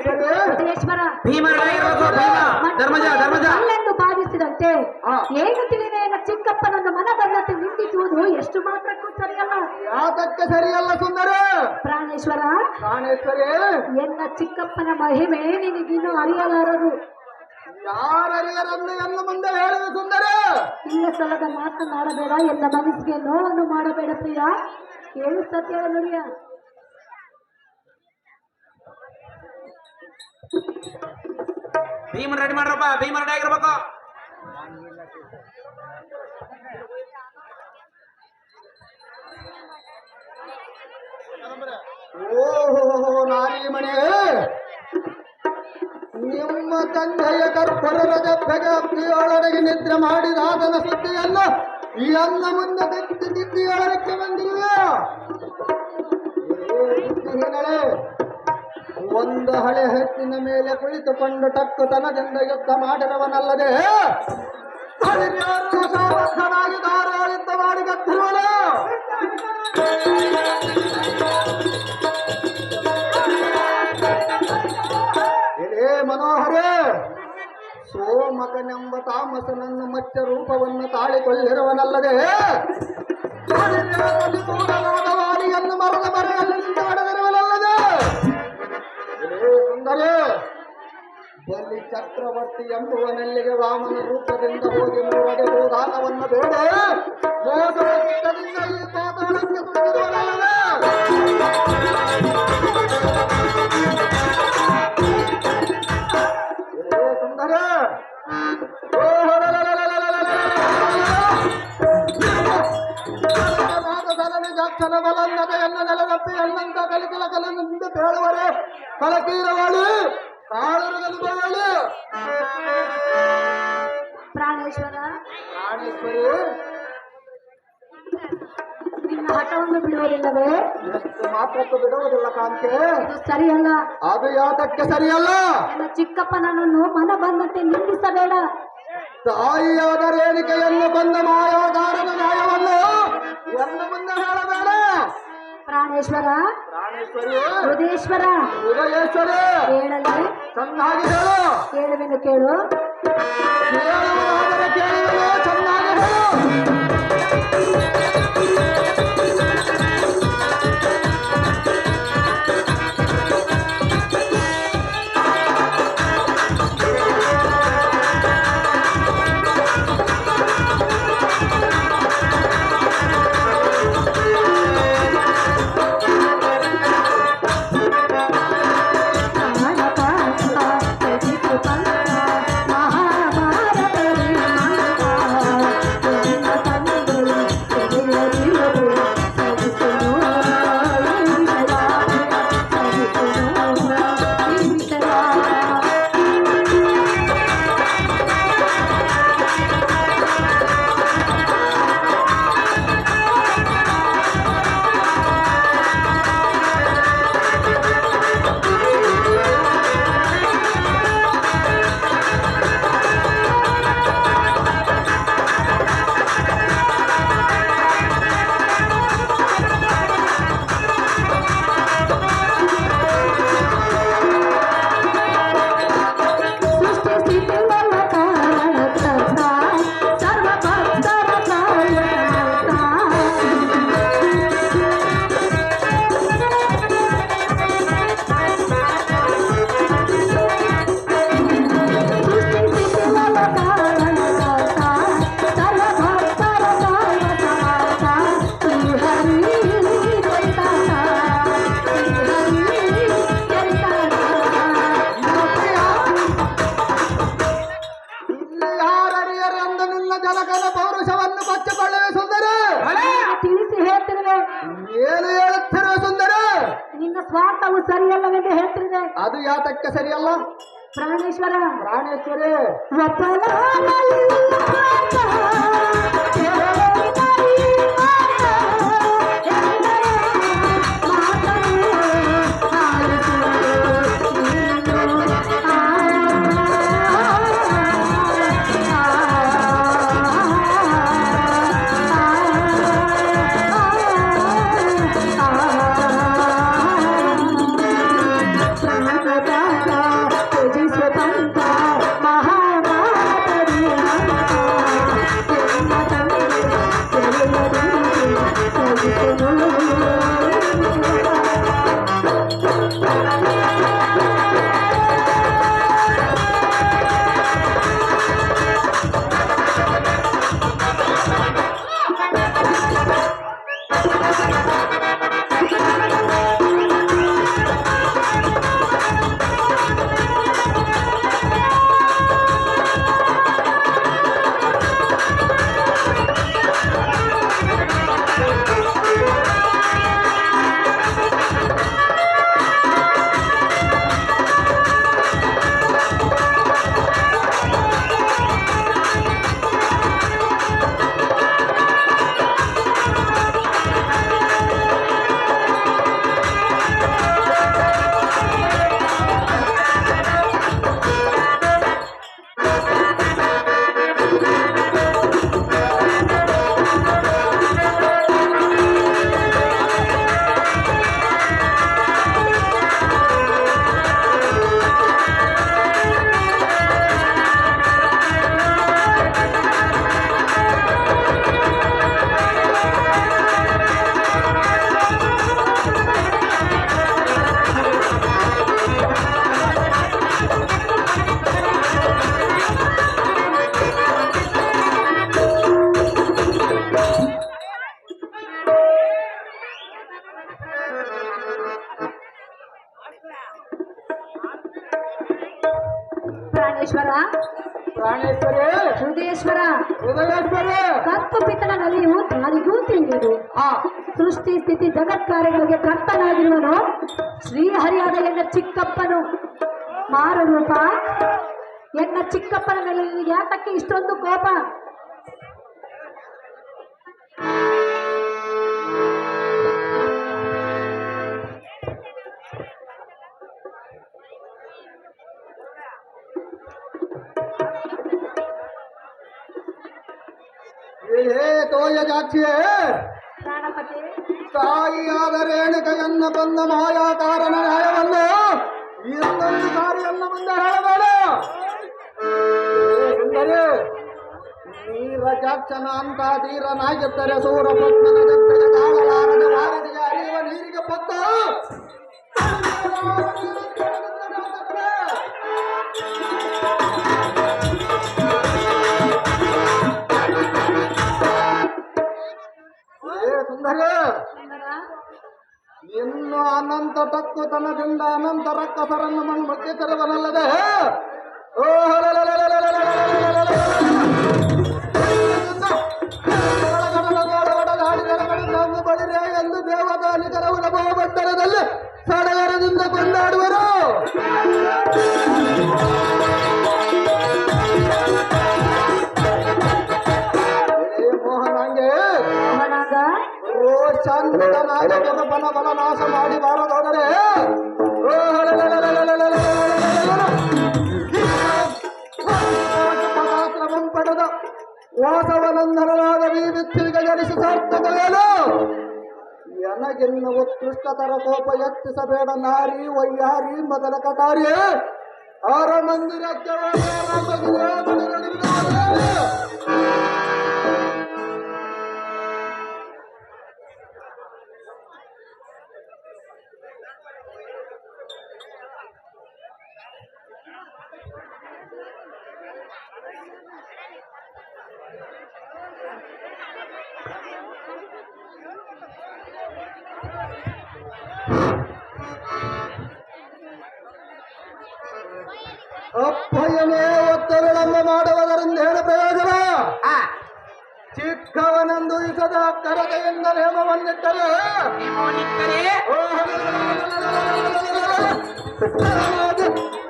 ಸಿದ್ದೇಶ್ವರ ಭೀಮರಾಗಿರ್ಬೇಕು ಭೀಮ ಧರ್ಮಜ ಧರ್ಮಜ ಅಲ್ಲೆಂದು ಭಾವಿಸಿದಂತೆ ಹಾ. ಏನು ತಿಳಿದೇ ಚಿಕ್ಕಪ್ಪನನ್ನು ಮನಬಂದಂತೆ ನಿಂದಿಸುವುದು ಎಷ್ಟು ಮಾತ್ರಕ್ಕೂ ಸರಿಯಲ್ಲ. ಯಾತಕ್ಕೆ ಸರಿಯಲ್ಲ ಸುಂದರ ಪ್ರಾಣೇಶ್ವರ ಪ್ರಾಣೇಶ್ವರಿ ಎನ್ನ ಚಿಕ್ಕಪ್ಪನ ಮಹಿಮೆ ನಿನಗಿನ್ನೂ ಅರಿಯಲಾರದು. ಯಾರರಿಯರನ್ನು ಎನ್ನು ಮುಂದೆ ಹೇಳುವ ಸುಂದರ ಇಲ್ಲ ಸಲದ ಮಾತನಾಡಬೇಡ, ಎಲ್ಲ ಮನಸ್ಸಿಗೆ ನೋವನ್ನು ಮಾಡಬೇಡ ಪ್ರಿಯ. ಕೇಳು ಸತ್ಯ ನುಡಿಯ. ಭೀಮನ್ ರೆಡಿ ಮಾಡ್ರಪ್ಪ ಭೀಮ ರೆಡಿ ಆಗಿರ್ಬೇಕು ಓಹೋ ನಾರೀಮಣಿ ನಿಮ್ಮ ತಂದೆಯ ಕರ್ಪರ ರಜಬ್ಬೆಗೆ ಅಪ್ಪಿಯೊಳಗೆ ನಿದ್ರೆ ಮಾಡಿದಾದನ ಸುದ್ದಿಯನ್ನು ಈ ಅನ್ನ ಮುಂದೆ ದಿದ್ದಿಯೊಳಕ್ಕೆ ಬಂದಿಲ್ಲ. ಬುದ್ಧಿಹೀನಳೆ, ಒಂದು ಹಳೆ ಹೆತ್ತಿನ ಮೇಲೆ ಕುಳಿತುಕೊಂಡು ಟಕ್ಕುತನದಿಂದ ಯುದ್ಧ ಮಾಡಿದವನಲ್ಲದೆ ಅಳಿರ್ಯಾರು ಸಮರ್ಥನಾಗಿ ಧಾರಾಳಿತ ಮಾಡಿ ಗತ್ತಿರುವಳು. ಇದೇ ಮನೋಹರೇ, ಸೋಮಕನೆಂಬ ತಾಮಸನನ್ನು ಮತ್ಸ್ಯ ರೂಪವನ್ನು ತಾಳಿಕೊಳ್ಳಿರುವನಲ್ಲದೆ ವಾಣಿಯನ್ನು ಮರದ ಮರೆಯಲ್ಲಿ ನಿಂತು ಹೊಡೆದಿರುವನಲ್ಲದೆ ಇದೇ ಸುಂದರೇ, ಬಲಿ ಚಕ್ರವರ್ತಿ ಎಂಬುವನೆಲ್ಲಿಗೆ ವಾಮನ ರೂಪದಿಂದ ಹೋಗಿ ಮೂರಡೆ ಭೂದಾನವನ್ನು ಬೇಡ ಮೋಸದಿಂದ ಈ ಪಾತಾಳಕ್ಕೆ ಸುತ್ತಿರುವನಲ್ಲದೆ ಸುಂದರ ಜಾಕ್ಷನ ಬಲನ್ನತೆಯನ್ನು ನೆಲದಪ್ಪಿ ಎಲ್ಲಂತ ಕಲಿಕಲ ಕಲನಿಂದ ಹೇಳುವರೆ ಕಲಕೀರವಾಳು ಕಾಳರುಗಲು ಪ್ರಾಣೇಶ್ವರ ಪ್ರಾಣೇಶ್ವರಿ ನಿನ್ನ ಹಠವನ್ನು ಬಿಡುವುದಿಲ್ಲವೇ? ಎಷ್ಟು ಮಾತ್ರಕ್ಕೂ ಬಿಡುವುದಿಲ್ಲ ಕಾಂತೆ. ಇದು ಸರಿಯಲ್ಲ. ಅದು ಯಾತಕ್ಕೆ ಸರಿಯಲ್ಲ? ನನ್ನ ಚಿಕ್ಕಪ್ಪನನ್ನು ಮನ ಬಂದಂತೆ ನಿಂದಿಸಬೇಡ. ತಾಯಿಯಾದ ರೇಣಿಕೆಯನ್ನು ಬಂದ ಮಾಯಾಗಾರನ ನ್ಯಾಯವನ್ನು ಎಂದು ಮುಂದೆ ಹೇಳಬೇಡ. ಪ್ರಾಣೇಶ್ವರ ಪ್ರಾಣೇಶ್ವರಿ ಹೃದಯೇಶ್ವರ ಹೃದಯೇಶ್ವರಿ ಹೇಳಲೇ ಚೆನ್ನಾಗಿ ಹೇಳು. ಕೇಳುವೆನು ಕೇಳು. ಕೇಳುವುದಾದರೆ ಕೇಳುವೆ, ಚೆನ್ನಾಗಿ ಹೇಳು. ಜನಕನ ಪೌರುಷವನ್ನು ಕೊಚ್ಚಿಕೊಳ್ಳುವೆ ಸುಂದರ. ತಿಳಿಸಿ ಹೇಳ್ತಿರುವೆ. ಏನು ಹೇಳುತ್ತಿರುವ ಸುಂದರ? ನಿನ್ನ ಸ್ವಾರ್ಥವು ಸರಿಯಲ್ಲವೆಂದು ಹೇಳ್ತಿರುವೆ. ಅದು ಯಾತಕ್ಕೆ ಸರಿಯಲ್ಲ? ಪ್ರಾಣೇಶ್ವರ ಪ್ರಾಣೇಶ್ವರಿ ಪ್ರಾಣ ಪ್ರಾಣೇಶ್ವರ ಪ್ರಾಣೇಶ್ವರಿ ಹೃದಯೇಶ್ವರ ಹೃದಯೇಶ್ವರಿ ತತ್ವ ಪಿತನ ನಲಿಯು ತಾನಿಗೂ ತಿಳಿಯುವುದು ಹಾ ಸೃಷ್ಟಿ ಸ್ಥಿತಿ ಜಗತ್ಕಾರ್ಯಗಳಿಗೆ ಕರ್ತನಾಗಿರುವನು ಶ್ರೀಹರಿಯಾದ ಎನ್ನ ಚಿಕ್ಕಪ್ಪನು ಮಾರರೂಪ. ಎನ್ನ ಚಿಕ್ಕಪ್ಪನ ಮೇಲೆ ನಿನಗೆ ಯಾತಕ್ಕೆ ಇಷ್ಟೊಂದು ಕೋಪ? ಹೇ ತೋಯಜಾಕ್ಷಿಯೇ ಪ್ರಾಣಪತಿ ತಾಯಿಯಾದ ರೇಣುಕೆಯನ್ನ ಬಂದ ಮಾಯಾ ಕಾರಣ ನ್ಯಾಯವನ್ನು ಇನ್ನೊಂದು ಸಾರಿಯನ್ನ ಮುಂದೆ ಹೇಳಬೇಡ. ಸುಂದರಿ ನೀರಜಾಕ್ಷನ ಅಂತ ಧೀರನಾಗಿದ್ದರೆ ಸೂರ ಪದ್ಮನ ಜೊತೆಗೆ ತಾಳಲಾರದ ವಾರದಿಗೆ ಹರಿಯುವ ನೀರಿಗೆ ಪತ್ತ ಸುಂದರಿ ಇನ್ನು ಅನಂತ ಟಕ್ಕುತನದಿಂದ ಅನಂತ ರಕ್ಕಸರನ್ನು ಮುಖ್ಯ ತರುವನಲ್ಲದೆ ಬಳಿರೆ ಎಂದು ದೇವದಾನಿಕರ ಉಲಭವ ಬಂಡರದಲ್ಲಿ ಸಡಗರದಿಂದ ಕೊಂಡಾಡುವರು. ಮೋಹನಾಂಗೆ ಶಾಂತನಾಗಿ ಜಗಪನ ಬಲ ನಾಶ ಮಾಡಿ ಬಾರದೋದರೆ ಪದಾಕ್ರಮಂ ಪಡೆದ ವಾಸವನಂದನರಾದ ವಿವಿತ್ತಿಗೆ ಜನಿಸಿ ಸಾರ್ಥಕವೇನು? ಎನಗಿನ್ನು ಉತ್ಕೃಷ್ಟತರ ಕೋಪ ಎತ್ತಿಸಬೇಡ ನಾರಿ ವಯ್ಯಾರಿ ಮೊದಲ ಕಟಾರಿ ಆರ ಮಂದಿರಕ್ಕೆ ಅಪ್ಪಯ್ಯನೇ ಒತ್ತ ವಿಳಂಬ ಮಾಡುವುದರಿಂದ ಏನು ಪ್ರಯೋಜನ? ಚಿಕ್ಕವನೆಂದು ಇಸದ ಕರತೆಯಿಂದ ನೇಮವನ್ನಿಟ್ಟರೆ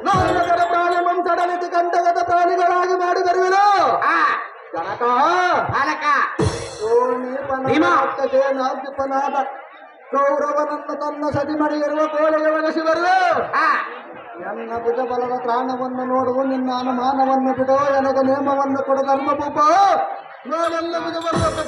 ನಾಲ್ಕರ ಪ್ರಾಣಿ ಮಂಸಡಲಿಸಿ ಕಂಠಗತ ಪ್ರಾಣಿಗಳಾಗಿ ಮಾಡಿ ಬರುವಿರು. ಕನಕ ಸೇನಾಧಿಪನಾದ ಕೌರವನನ್ನು ತನ್ನ ಸತಿ ಮಡಿಯಿರುವ ಕೋಳೆಗೆ ಒಲಿಸಿ ಬರುವೆ. ನನ್ನ ಭುಜಬಲದ ತ್ರಾಣವನ್ನು ನೋಡುವು, ನಿನ್ನ ಅನುಮಾನವನ್ನು ಬಿಡು, ನನಗೆ ನೇಮವನ್ನು ಕೊಡು ಧರ್ಮಪೂಪ. ನಾನೆಲ್ಲ ಭುಜಬಲದ